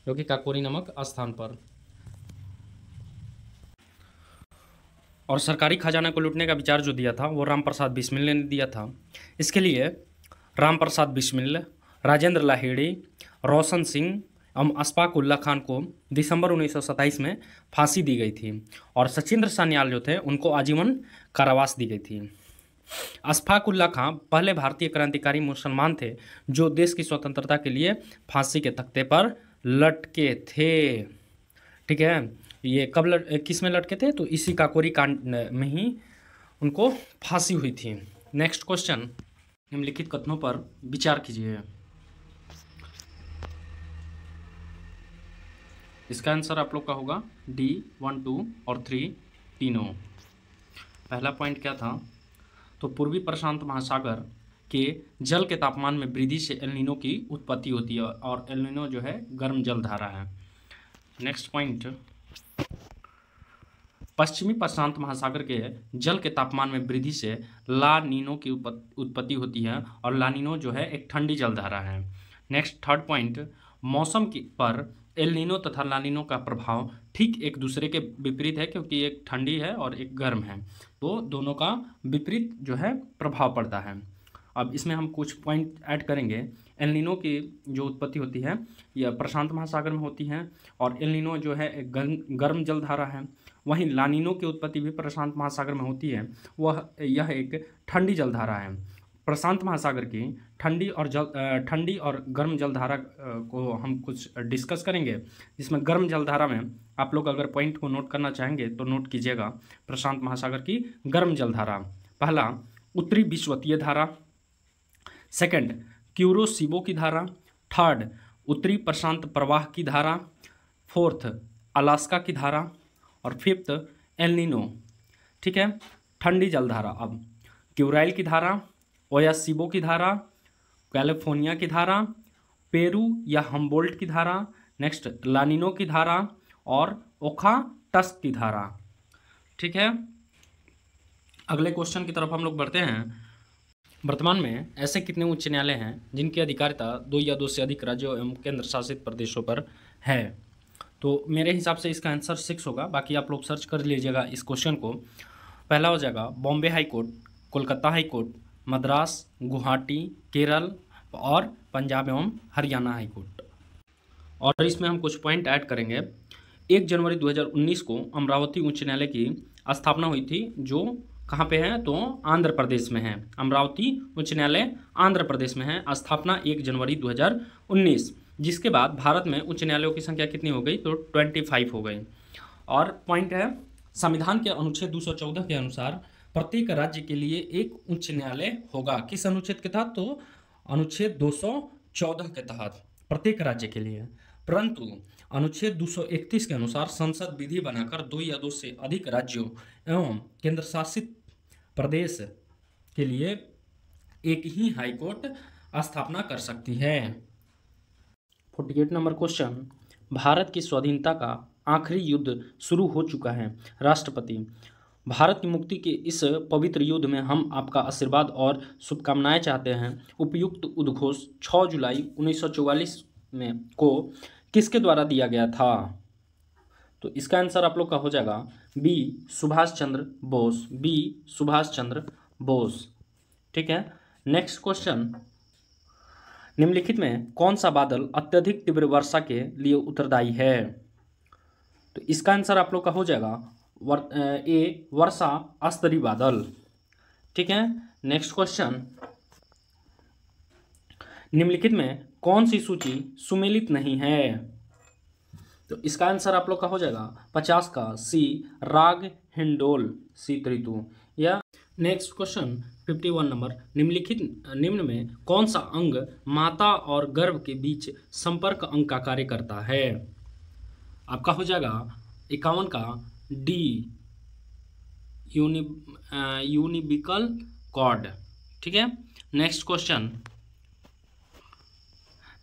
जो कि काकोरी नामक स्थान पर। और सरकारी खजाना को लूटने का विचार जो दिया था वो राम प्रसाद बिस्मिल ने दिया था। इसके लिए राम प्रसाद बिस्मिल, राजेंद्र लाहिड़ी, रोशन सिंह एवं अशफाक उल्ला खान को दिसंबर 1927 में फांसी दी गई थी और सचिंद्र सान्याल जो थे उनको आजीवन कारावास दी गई थी। अशफाक उल्ला खान पहले भारतीय क्रांतिकारी मुसलमान थे जो देश की स्वतंत्रता के लिए फांसी के तख्ते पर लटके थे। ठीक है, ये कब किस में लटके थे, तो इसी काकोरी कांड में ही उनको फांसी हुई थी। नेक्स्ट क्वेश्चन, निम्नलिखित कथनों पर विचार कीजिए। इसका आंसर आप लोग का होगा डी 1, 2 और 3 तीनों। पहला पॉइंट क्या था, तो पूर्वी प्रशांत महासागर के जल के तापमान में वृद्धि से एल नीनो की उत्पत्ति होती है और एल नीनो जो है गर्म जल धारा है। नेक्स्ट पॉइंट, पश्चिमी प्रशांत महासागर के जल के तापमान में वृद्धि से ला नीनो की उत्पत्ति होती है और ला नीनो जो है एक ठंडी जलधारा है। नेक्स्ट थर्ड पॉइंट, मौसम पर एल नीनो तथा ला नीनो का प्रभाव ठीक एक दूसरे के विपरीत है, क्योंकि एक ठंडी है और एक गर्म है, तो दोनों का विपरीत जो है प्रभाव पड़ता है। अब इसमें हम कुछ पॉइंट ऐड करेंगे। एल नीनो की जो उत्पत्ति होती है यह प्रशांत महासागर में होती है, और एल नीनो जो है एक गर्म जलधारा है। वहीं लानीनो की उत्पत्ति भी प्रशांत महासागर में होती है, यह एक ठंडी जलधारा है। प्रशांत महासागर की ठंडी और गर्म जलधारा को हम कुछ डिस्कस करेंगे, जिसमें गर्म जलधारा में आप लोग अगर पॉइंट को नोट करना चाहेंगे तो नोट कीजिएगा। प्रशांत महासागर की गर्म जलधारा, पहला उत्तरी विषुवतीय धारा, सेकंड क्यूरोसिबो की धारा, थर्ड उत्तरी प्रशांत प्रवाह की धारा, फोर्थ अलास्का की धारा, और फिफ्थ एल नीनो। ठीक है, ठंडी जलधारा। अब क्यूराइल की धारा, ओयासिबो की धारा, कैलिफोर्निया की धारा, पेरू या हम्बोल्ट की धारा, नेक्स्ट लानिनो की धारा, और ओखाटस्क की धारा। ठीक है, अगले क्वेश्चन की तरफ हम लोग बढ़ते हैं। वर्तमान में ऐसे कितने उच्च न्यायालय हैं जिनकी अधिकारिता 2 या 2 से अधिक राज्यों एवं केंद्र शासित प्रदेशों पर है? तो मेरे हिसाब से इसका आंसर 6 होगा, बाकी आप लोग सर्च कर लीजिएगा इस क्वेश्चन को। पहला हो जाएगा Bombay high court, Kolkata high court, Madras, Guwahati, Kerala और पंजाब एवं हरियाणा हाई कोर्ट। और इसमें हम कुछ पॉइंट ऐड करेंगे। 1 जनवरी 2019 को अमरावती उच्च न्यायालय की स्थापना हुई थी, जो कहाँ पे है? तो आंध्र प्रदेश में है। अमरावती उच्च न्यायालय आंध्र प्रदेश में है, स्थापना 1 जनवरी 2019। जिसके बाद भारत में उच्च न्यायालयों की संख्या कितनी हो गई? तो 25 हो गई। और पॉइंट है, संविधान के अनुच्छेद 214 के अनुसार प्रत्येक राज्य के लिए एक उच्च न्यायालय होगा। किस अनुच्छेद के तहत? तो अनुच्छेद 214 के तहत प्रत्येक राज्य के लिए। परंतु अनुच्छेद 231 के अनुसार संसद विधि बनाकर 2 या 2 से अधिक राज्यों एवं केंद्र शासित प्रदेश के लिए एक ही हाई कोर्ट स्थापना कर सकती है। 48 नंबर क्वेश्चन, भारत की स्वाधीनता का आखिरी युद्ध शुरू हो चुका है। राष्ट्रपति, भारत की मुक्ति के इस पवित्र युद्ध में हम आपका आशीर्वाद और शुभकामनाएं चाहते हैं। उपयुक्त उद्घोष 6 जुलाई 1944 में को किसके द्वारा दिया गया था? तो इसका आंसर आप लोग का हो जाएगा बी, सुभाष चंद्र बोस। बी, सुभाष चंद्र बोस। ठीक है, नेक्स्ट क्वेश्चन, निम्नलिखित में कौन सा बादल अत्यधिक तीव्र वर्षा के लिए उत्तरदायी है? तो इसका आंसर आप लोग का हो जाएगा ए, वर्षा स्तरीय बादल। ठीक है, नेक्स्ट क्वेश्चन, निम्नलिखित में कौन सी सूची सुमेलित नहीं है? तो इसका आंसर आप लोग का हो जाएगा 50 का सी, राग हिंडोल शीत ऋतु। या नेक्स्ट क्वेश्चन 51 नंबर, निम्न में कौन सा अंग माता और गर्भ के बीच संपर्क अंग का कार्य करता है? आपका हो जाएगा 51 का डी, यूनिबिकल कॉर्ड। ठीक है, नेक्स्ट क्वेश्चन,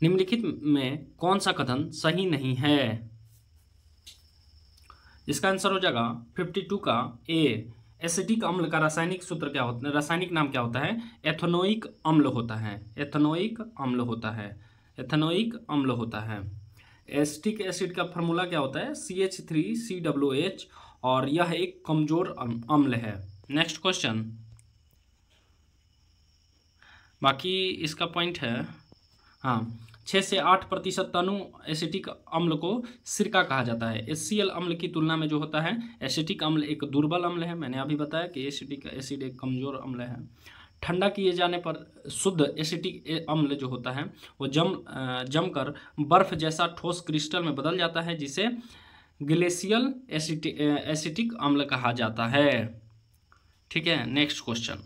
निम्नलिखित में कौन सा कथन सही नहीं है? इसका आंसर हो जाएगा 52 का ए, एसिटिक अम्ल का रासायनिक सूत्र क्या होता है? रासायनिक नाम क्या होता है? एथेनोइक अम्ल होता है। एथेनोइक अम्ल होता है। एथेनोइक अम्ल होता है। एसिटिक एसिड का फार्मूला क्या होता है? CH3COOH, और यह एक कमजोर अम्ल है। नेक्स्ट क्वेश्चन, बाकी इसका पॉइंट है, हाँ, 6 से 8% तनु एसिटिक अम्ल को सिरका कहा जाता है। HCl अम्ल की तुलना में जो होता है एसिटिक अम्ल एक दुर्बल अम्ल है। मैंने अभी बताया कि एसिटिक एसिड एक कमजोर अम्ल है। ठंडा किए जाने पर शुद्ध एसिटिक अम्ल जो होता है वो जमकर बर्फ जैसा ठोस क्रिस्टल में बदल जाता है, जिसे ग्लेशियल एसिटिक अम्ल कहा जाता है। ठीक है, नेक्स्ट क्वेश्चन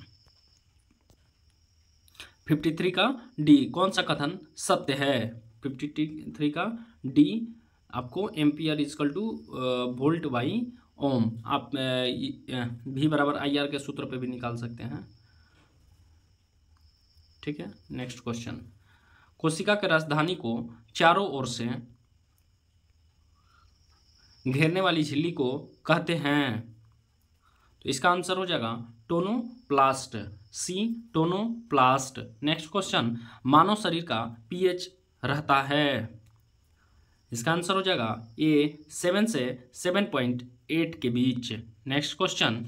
53 का डी, कौन सा कथन सत्य है? 53 का डी आपको ampere equal to volt by ohm, आप V बराबर IR के सूत्र पे भी निकाल सकते हैं। ठीक है, नेक्स्ट क्वेश्चन, कोशिका के राजधानी को चारों ओर से घेरने वाली झिल्ली को कहते हैं? तो इसका आंसर हो जाएगा टोनोप्लास्ट, सी, टोनोप्लास्ट। नेक्स्ट क्वेश्चन, मानव शरीर का pH रहता है? इसका आंसर हो जाएगा ए 7 से 7.8 के बीच। नेक्स्ट क्वेश्चन,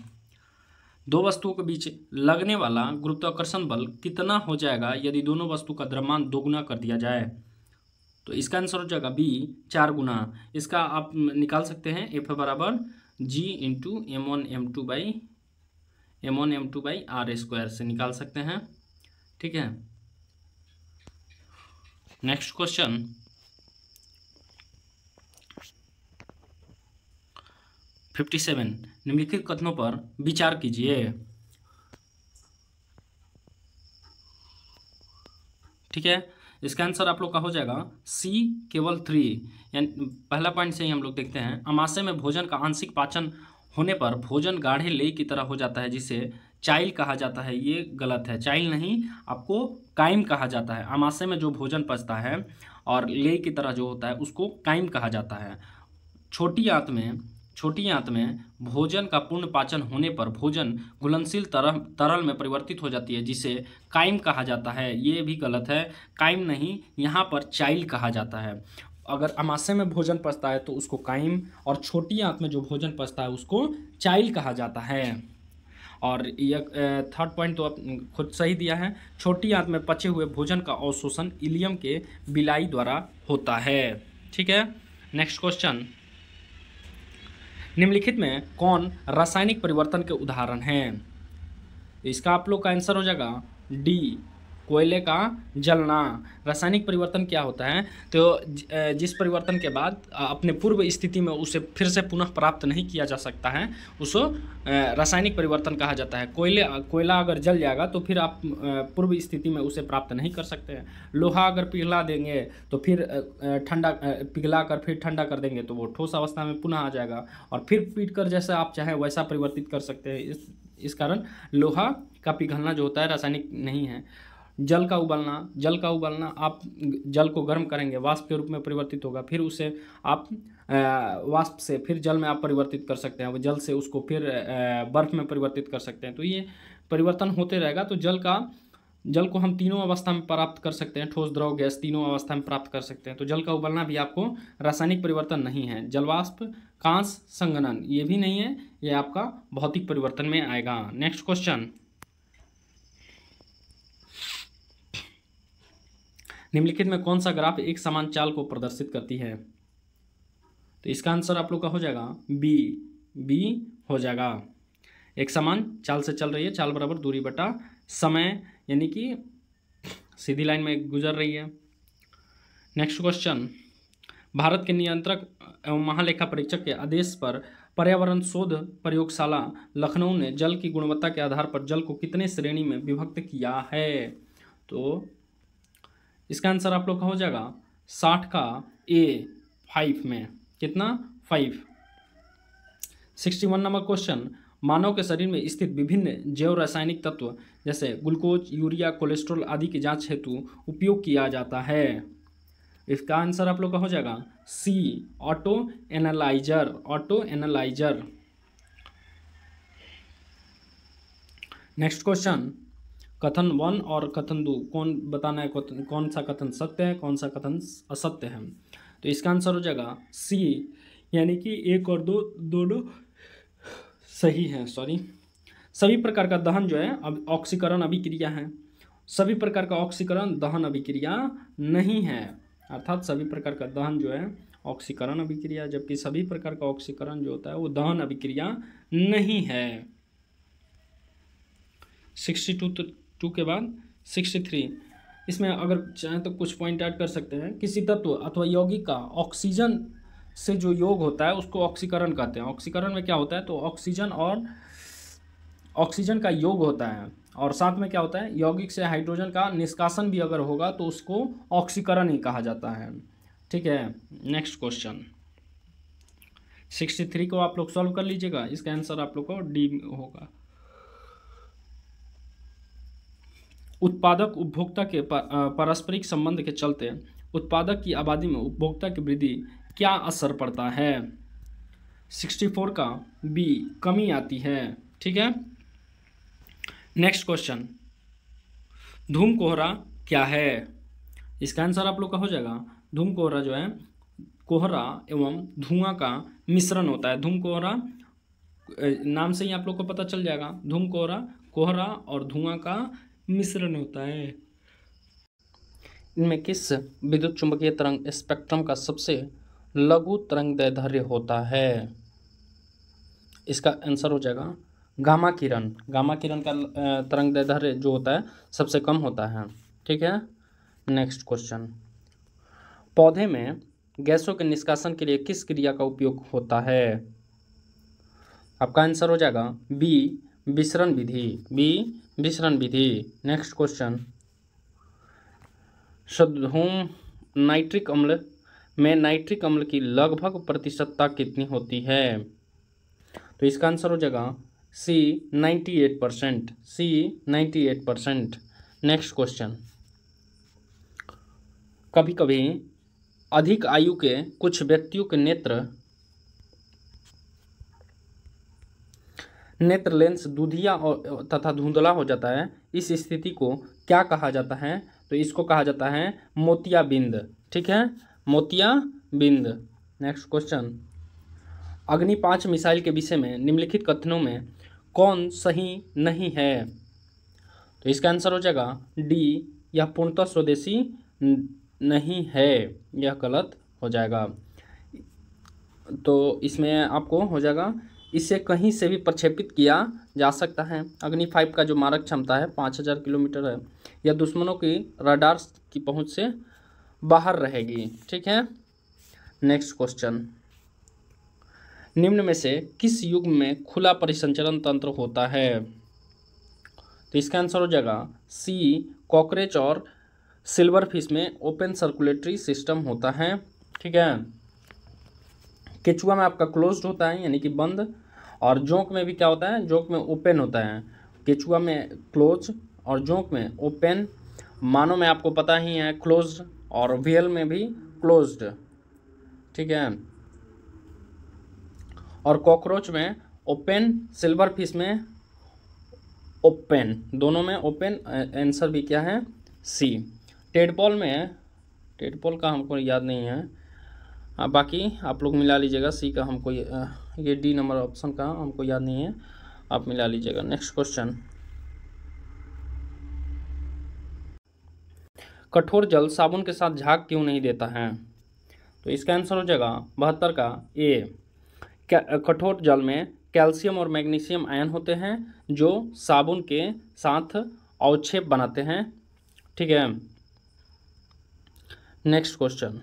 दो वस्तुओं के बीच लगने वाला गुरुत्वाकर्षण बल कितना हो जाएगा यदि दोनों वस्तु का द्रव्यमान दोगुना कर दिया जाए? तो इसका आंसर हो जाएगा बी 4 गुना। इसका आप निकाल सकते हैं एफ बराबर G into M1 M2 by R square से निकाल सकते हैं। ठीक है, नेक्स्ट क्वेश्चन, 57 निम्नलिखित कथनों पर विचार कीजिए। ठीक है, इसका आंसर आप लोग का हो जाएगा सी केवल 3। यानी पहला पॉइंट से ही हम लोग देखते हैं, अमाशय में भोजन का आंशिक पाचन होने पर भोजन गाढ़े लेई की तरह हो जाता है जिसे चाइल कहा जाता है। ये गलत है, चाइल नहीं, आपको काइम कहा जाता है। अमाशय में जो भोजन पचता है और लेई की तरह जो होता है उसको काइम कहा जाता है। छोटी आंत में भोजन का पूर्ण पाचन होने पर भोजन घुलनशील तरल में परिवर्तित हो जाती है जिसे काइम कहा जाता है। ये भी गलत है, काइम नहीं, यहाँ पर चाइल कहा जाता है। अगर अमाशय में भोजन पचता है तो उसको काइम, और छोटी आंत में जो भोजन पचता है उसको चाइल कहा जाता है। और यह थर्ड पॉइंट तो आप खुद सही दिया है, छोटी आंत में पचे हुए भोजन का अवशोषण इलियम के बिलाई द्वारा होता है। ठीक है, नेक्स्ट क्वेश्चन, निम्नलिखित में कौन रासायनिक परिवर्तन के उदाहरण हैं? इसका आप लोग का आंसर हो जाएगा डी कोयले का जलना। रासायनिक परिवर्तन क्या होता है? तो जिस परिवर्तन के बाद अपने पूर्व स्थिति में उसे फिर से पुनः प्राप्त नहीं किया जा सकता है उसको रासायनिक परिवर्तन कहा जाता है। कोयला अगर जल जाएगा तो फिर आप पूर्व स्थिति में उसे प्राप्त नहीं कर सकते हैं। लोहा अगर पिघला देंगे तो फिर पिघला कर फिर ठंडा कर देंगे तो वो ठोस अवस्था में पुनः आ जाएगा और फिर पीट कर जैसा आप चाहें वैसा परिवर्तित कर सकते हैं। इस कारण लोहा का पिघलना जो होता है रासायनिक नहीं है। जल का उबालना, आप जल को गर्म करेंगे, वाष्प के रूप में परिवर्तित होगा, फिर उसे आप वाष्प से फिर जल में आप परिवर्तित कर सकते हैं, जल से उसको फिर बर्फ में परिवर्तित कर सकते हैं। तो ये परिवर्तन होते रहेगा। तो जल को हम तीनों अवस्था में प्राप्त कर सकते हैं, ठोस, द्रव, गैस, तीनों अवस्था में प्राप्त कर सकते हैं। तो जल का उबलना भी आपको रासायनिक परिवर्तन नहीं है। जलवाष्प, कांस संघनन ये भी नहीं है, ये आपका भौतिक परिवर्तन में आएगा। नेक्स्ट क्वेश्चन, निम्नलिखित में कौन सा ग्राफ एक समान चाल को प्रदर्शित करती है? तो इसका आंसर आप लोग का हो जाएगा बी हो जाएगा। एक समान चाल से चल रही है, चाल बराबर दूरी बटा समय, यानी कि सीधी लाइन में गुजर रही है। नेक्स्ट क्वेश्चन, भारत के नियंत्रक एवं महालेखा परीक्षक के आदेश पर पर्यावरण शोध प्रयोगशाला लखनऊ ने जल की गुणवत्ता के आधार पर जल को कितने श्रेणी में विभक्त किया है? तो इसका आंसर आप लोग का हो जाएगा 60 का ए 5 में। कितना? 5। 61 नंबर क्वेश्चन, मानव के शरीर में स्थित विभिन्न जैव रासायनिक तत्व जैसे ग्लूकोज, यूरिया, कोलेस्ट्रॉल आदि की जांच हेतु उपयोग किया जाता है। इसका आंसर आप लोग का हो जाएगा सी ऑटो एनालाइजर। नेक्स्ट क्वेश्चन, कथन 1 और कथन 2 कौन बताना है, कौन सा कथन सत्य है, कौन सा कथन असत्य है? तो इसका आंसर हो जाएगा सी, यानी कि 1 और 2 दोनों सही है। सभी प्रकार का दहन जो है अब ऑक्सीकरण अभिक्रिया है, सभी प्रकार का ऑक्सीकरण दहन अभिक्रिया नहीं है। अर्थात सभी प्रकार का दहन जो है ऑक्सीकरण अभिक्रिया, जबकि सभी प्रकार का ऑक्सीकरण जो होता है वो दहन अभिक्रिया नहीं है। 62 के बाद 63, इसमें अगर चाहें तो कुछ पॉइंट ऐड कर सकते हैं। किसी तत्व अथवा यौगिक का ऑक्सीजन से जो योग होता है उसको ऑक्सीकरण कहते हैं। ऑक्सीकरण में क्या होता है? तो ऑक्सीजन का योग होता है और साथ में क्या होता है, यौगिक से हाइड्रोजन का निष्कासन भी अगर होगा तो उसको ऑक्सीकरण ही कहा जाता है। ठीक है, नेक्स्ट क्वेश्चन 63 को आप लोग सॉल्व कर लीजिएगा। इसका आंसर आप लोग को डी होगा। उत्पादक उपभोक्ता के पारस्परिक संबंध के चलते उत्पादक की आबादी में उपभोक्ता की वृद्धि क्या असर पड़ता है? 64 का बी कमी आती है। ठीक है, नेक्स्ट क्वेश्चन, धूम कोहरा क्या है? इसका आंसर आप लोग का हो जाएगा धूम कोहरा जो है कोहरा एवं धुआं का मिश्रण होता है। धूम कोहरा नाम से ही आप लोग को पता चल जाएगा, धूम कोहरा कोहरा और धुआं का मिश्रण होता है। इनमें किस विद्युत चुंबकीय तरंग स्पेक्ट्रम का सबसे लघु तरंगदैर्ध्य होता है? इसका आंसर हो जाएगा गामा किरण। गामा किरण का तरंगदैर्ध्य जो होता है सबसे कम होता है। ठीक है, नेक्स्ट क्वेश्चन, पौधे में गैसों के निष्कासन के लिए किस क्रिया का उपयोग होता है? आपका आंसर हो जाएगा बी विसरण विधि, बी विसरण विधि। नेक्स्ट क्वेश्चन, शुद्धोम नाइट्रिक अम्ल में नाइट्रिक अम्ल की लगभग प्रतिशतता कितनी होती है? तो इसका आंसर हो जाएगा सी 98%, सी 98%। नेक्स्ट क्वेश्चन, कभी कभी अधिक आयु के कुछ व्यक्तियों के नेत्र लेंस दूधिया और तथा धुंधला हो जाता है। इस स्थिति को क्या कहा जाता है? तो इसको कहा जाता है मोतियाबिंद। ठीक है, मोतियाबिंद। नेक्स्ट क्वेश्चन, अग्नि 5 मिसाइल के विषय में निम्नलिखित कथनों में कौन सही नहीं है? तो इसका आंसर हो जाएगा डी, यह पूर्णतः स्वदेशी नहीं है, यह गलत हो जाएगा। तो इसमें आपको हो जाएगा इसे कहीं से भी प्रक्षेपित किया जा सकता है। अग्नि 5 का जो मारक क्षमता है 5000 किलोमीटर है। यह दुश्मनों की रडार की पहुंच से बाहर रहेगी। ठीक है, नेक्स्ट क्वेश्चन, निम्न में से किस युग में खुला परिसंचरण तंत्र होता है? तो इसका आंसर हो जाएगा सी, कॉकरोच और सिल्वर फिश में ओपन सर्कुलेटरी सिस्टम होता है। ठीक है, केचुआ में आपका क्लोज्ड होता है यानी कि बंद, और जोंक में भी क्या होता है, जोंक में ओपन होता है। केचुआ में क्लोज और जोंक में ओपन, मानो में आपको पता ही है क्लोज्ड, और व्हेल में भी क्लोज्ड। ठीक है, और कॉकरोच में ओपन, सिल्वर फिश में ओपन, दोनों में ओपन। आंसर भी क्या है, सी। टेडपॉल में, टेडपॉल का हमको याद नहीं है, बाकी आप लोग मिला लीजिएगा। सी का हमको ये डी नंबर ऑप्शन का हमको याद नहीं है, आप मिला लीजिएगा। नेक्स्ट क्वेश्चन, कठोर जल साबुन के साथ झाग क्यों नहीं देता है? तो इसका आंसर हो जाएगा 72 का ए। कठोर जल में कैल्शियम और मैग्नीशियम आयन होते हैं जो साबुन के साथ अवक्षेप बनाते हैं। ठीक है, नेक्स्ट क्वेश्चन,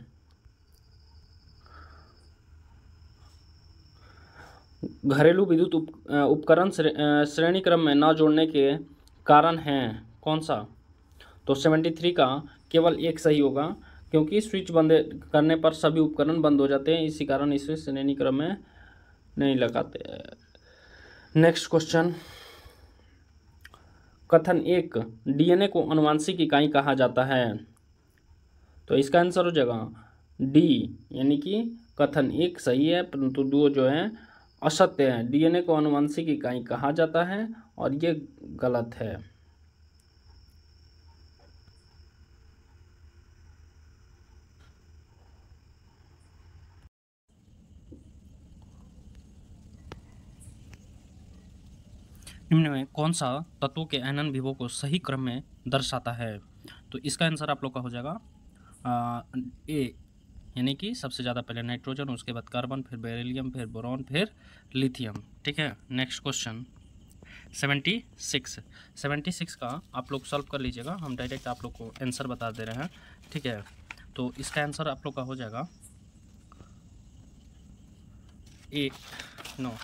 घरेलू विद्युत उपकरण श्रेणी क्रम में न जोड़ने के कारण हैं कौन सा? तो 73 का केवल एक सही होगा, क्योंकि स्विच बंद करने पर सभी उपकरण बंद हो जाते हैं, इसी कारण इसे श्रेणी क्रम में नहीं लगाते। नेक्स्ट क्वेश्चन, कथन 1, डीएनए को आनुवांशिक इकाई कहा जाता है। तो इसका आंसर हो जाएगा डी, यानी कि कथन 1 सही है परंतु 2 जो है असत्य है। डीएनए को आनुवंशिक इकाई कहा जाता है और ये गलत है। निम्न में कौन सा तत्वों के आयनन विभव को सही क्रम में दर्शाता है? तो इसका आंसर आप लोग का हो जाएगा ए, यानी कि सबसे ज़्यादा पहले नाइट्रोजन, उसके बाद कार्बन, फिर बेरिलियम, फिर बोरॉन, फिर लिथियम। ठीक है, नेक्स्ट क्वेश्चन 76 का आप लोग सॉल्व कर लीजिएगा, हम डायरेक्ट आप लोग को आंसर बता दे रहे हैं। ठीक है, तो इसका आंसर आप लोग का हो जाएगा ए, नो,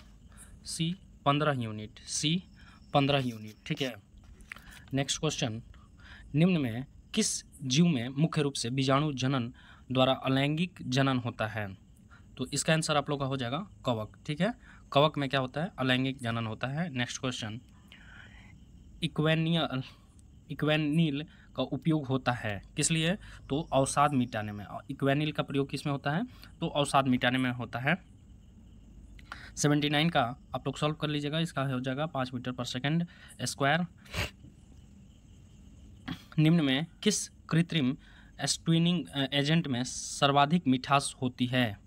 सी 15 यूनिट, सी 15 यूनिट। ठीक है, नेक्स्ट क्वेश्चन, निम्न में किस जीव में मुख्य रूप से बीजाणु जनन द्वारा अलैंगिक जनन होता है? तो इसका आंसर आप लोग का हो जाएगा कवक। ठीक है, कवक में क्या होता है, अलैंगिक जनन होता है। नेक्स्ट क्वेश्चन, इक्वेनिल का उपयोग होता है किस लिए? तो अवसाद मिटाने में। इक्वेनिल का प्रयोग किस में होता है? तो अवसाद मिटाने में होता है। 79 का आप लोग सॉल्व कर लीजिएगा, इसका हो जाएगा 5 मीटर पर सेकंड स्क्वायर। निम्न में किस कृत्रिम स्वीटनिंग एजेंट में सर्वाधिक मिठास होती है?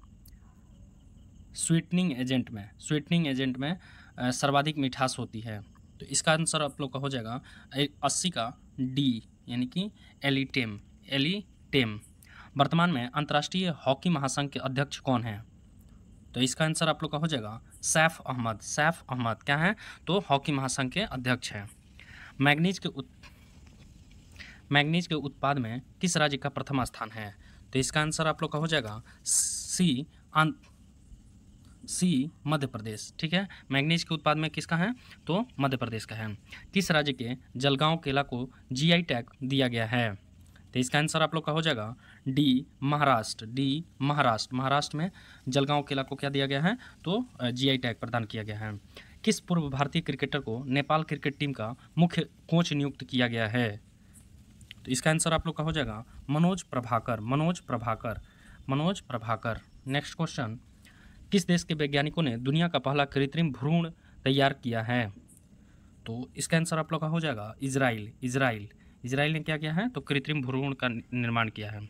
स्वीटनिंग एजेंट में सर्वाधिक मिठास होती है। तो इसका आंसर आप लोग का हो जाएगा 80 का डी, यानी कि एलिटेम। वर्तमान में अंतर्राष्ट्रीय हॉकी महासंघ के अध्यक्ष कौन हैं? तो इसका आंसर आप लोग का हो जाएगा सैफ अहमद क्या है? तो हॉकी महासंघ के अध्यक्ष हैं। मैग्नीज के उत्पाद में किस राज्य का प्रथम स्थान है? तो इसका आंसर आप लोग का हो जाएगा सी मध्य प्रदेश। ठीक है, मैग्नीज के उत्पाद में किसका है? तो मध्य प्रदेश का है। किस राज्य के जलगांव केला को जीआई टैग दिया गया है? तो इसका आंसर आप लोग का हो जाएगा डी महाराष्ट्र में जलगांव केला को क्या दिया गया है? तो जीआई टैग प्रदान किया गया है। किस पूर्व भारतीय क्रिकेटर को नेपाल क्रिकेट टीम का मुख्य कोच नियुक्त किया गया है? तो इसका आंसर आप लोग का हो जाएगा मनोज प्रभाकर। नेक्स्ट क्वेश्चन, किस देश के वैज्ञानिकों ने दुनिया का पहला कृत्रिम भ्रूण तैयार किया है? तो इसका आंसर आप लोग का हो जाएगा इजराइल ने क्या किया है? तो कृत्रिम भ्रूण का निर्माण किया है।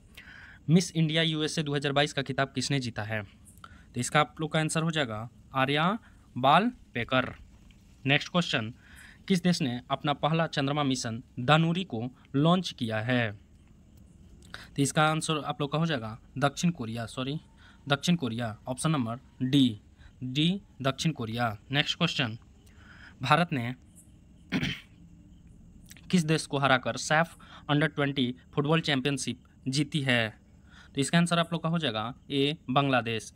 मिस इंडिया यूएसए 2022 का खिताब किसने जीता है? तो इसका आप लोग का आंसर हो जाएगा आर्या बाल पेकर। नेक्स्ट क्वेश्चन, किस देश ने अपना पहला चंद्रमा मिशन दानुरी को लॉन्च किया है? तो इसका आंसर आप लोग का हो जाएगा दक्षिण कोरिया। ऑप्शन नंबर डी दक्षिण कोरिया। नेक्स्ट क्वेश्चन, भारत ने किस देश को हराकर सैफ अंडर-20 फुटबॉल चैंपियनशिप जीती है? तो इसका आंसर आप लोग का हो जाएगा बांग्लादेश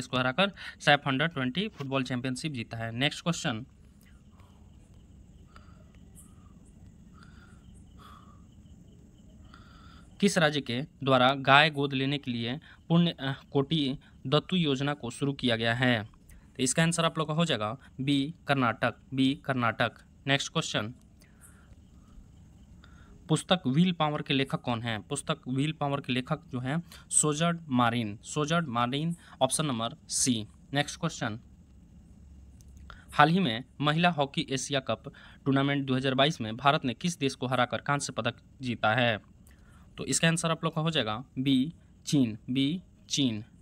को हराकर सैफ अंडर-20 फुटबॉल चैंपियनशिप जीता है। नेक्स्ट क्वेश्चन, किस राज्य के द्वारा गाय गोद लेने के लिए पुण्य कोटि दत्तू योजना को शुरू किया गया है? तो इसका आंसर आप लोग का हो जाएगा बी कर्नाटक। नेक्स्ट क्वेश्चन, पुस्तक व्हील पावर के लेखक कौन हैं? पुस्तक व्हील पावर के लेखक जो हैं Sjoerd Martin. Option number C. Next question, हाल ही में महिला हॉकी एशिया कप टूर्नामेंट 2022 में भारत ने किस देश को हराकर कांस्य पदक जीता है? तो इसका आंसर आप लोग का हो जाएगा बी चीन।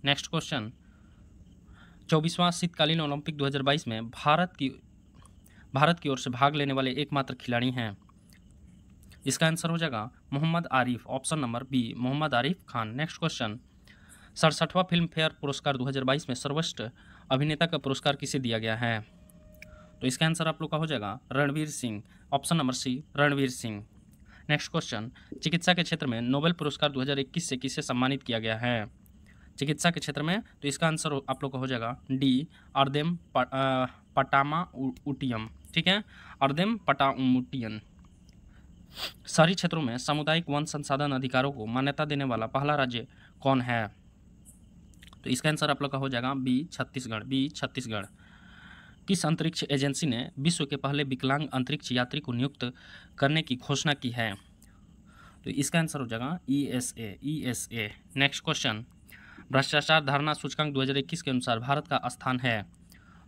नेक्स्ट क्वेश्चन, 24वां शीतकालीन ओलंपिक 2022 में भारत की ओर से भाग लेने वाले एकमात्र खिलाड़ी हैं। इसका आंसर हो जाएगा Mohammad Arif. Option number B Mohammad Arif Khan. Next question, 67वां फिल्म फेयर पुरस्कार 2022 में सर्वश्रेष्ठ अभिनेता का पुरस्कार किसे दिया गया है? तो इसका आंसर आप लोग का हो जाएगा Ranveer Singh. Option number C Ranveer Singh. Next question, चिकित्सा के क्षेत्र में नोबेल पुरस्कार 2021 से किसे सम्मानित किया गया है? चिकित्सा के क्षेत्र में, तो इसका आंसर आप लोग का हो जाएगा डी अर्देम पटामाउटियम। ठीक है, अर्देम पटाउमुटियन। शहरी क्षेत्रों में सामुदायिक वन संसाधन अधिकारों को मान्यता देने वाला पहला राज्य कौन है? तो इसका आंसर आप लोग का हो जाएगा बी छत्तीसगढ़। किस अंतरिक्ष एजेंसी ने विश्व के पहले विकलांग अंतरिक्ष यात्री को नियुक्त करने की घोषणा की है? तो इसका आंसर हो जाएगा ईएसए। नेक्स्ट क्वेश्चन, भ्रष्टाचार धारणा सूचकांक 2021 के अनुसार भारत का स्थान है?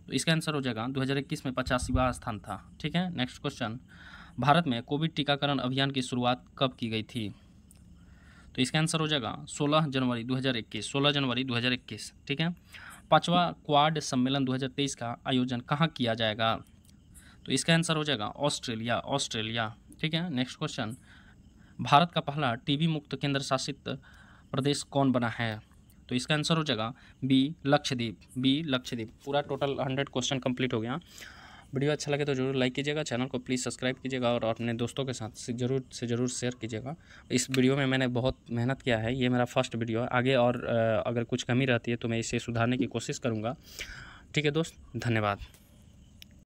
तो इसका आंसर हो जाएगा 2021 में 85वां स्थान था। ठीक है, नेक्स्ट क्वेश्चन, भारत में कोविड टीकाकरण अभियान की शुरुआत कब की गई थी? तो इसका आंसर हो जाएगा 16 जनवरी 2021। ठीक है, 5वां क्वाड सम्मेलन 2023 का आयोजन कहाँ किया जाएगा? तो इसका आंसर हो जाएगा ऑस्ट्रेलिया। ठीक है, नेक्स्ट क्वेश्चन, भारत का पहला टीबी मुक्त केंद्र शासित प्रदेश कौन बना है? तो इसका आंसर हो जाएगा बी लक्षद्वीप। पूरा टोटल 100 क्वेश्चन कंप्लीट हो गया। वीडियो अच्छा लगे तो जरूर लाइक कीजिएगा, चैनल को प्लीज़ सब्सक्राइब कीजिएगा और अपने दोस्तों के साथ ज़रूर शेयर कीजिएगा। इस वीडियो में मैंने बहुत मेहनत किया है, ये मेरा फर्स्ट वीडियो है। आगे और अगर कुछ कमी रहती है तो मैं इसे सुधारने की कोशिश करूँगा। ठीक है दोस्त, धन्यवाद।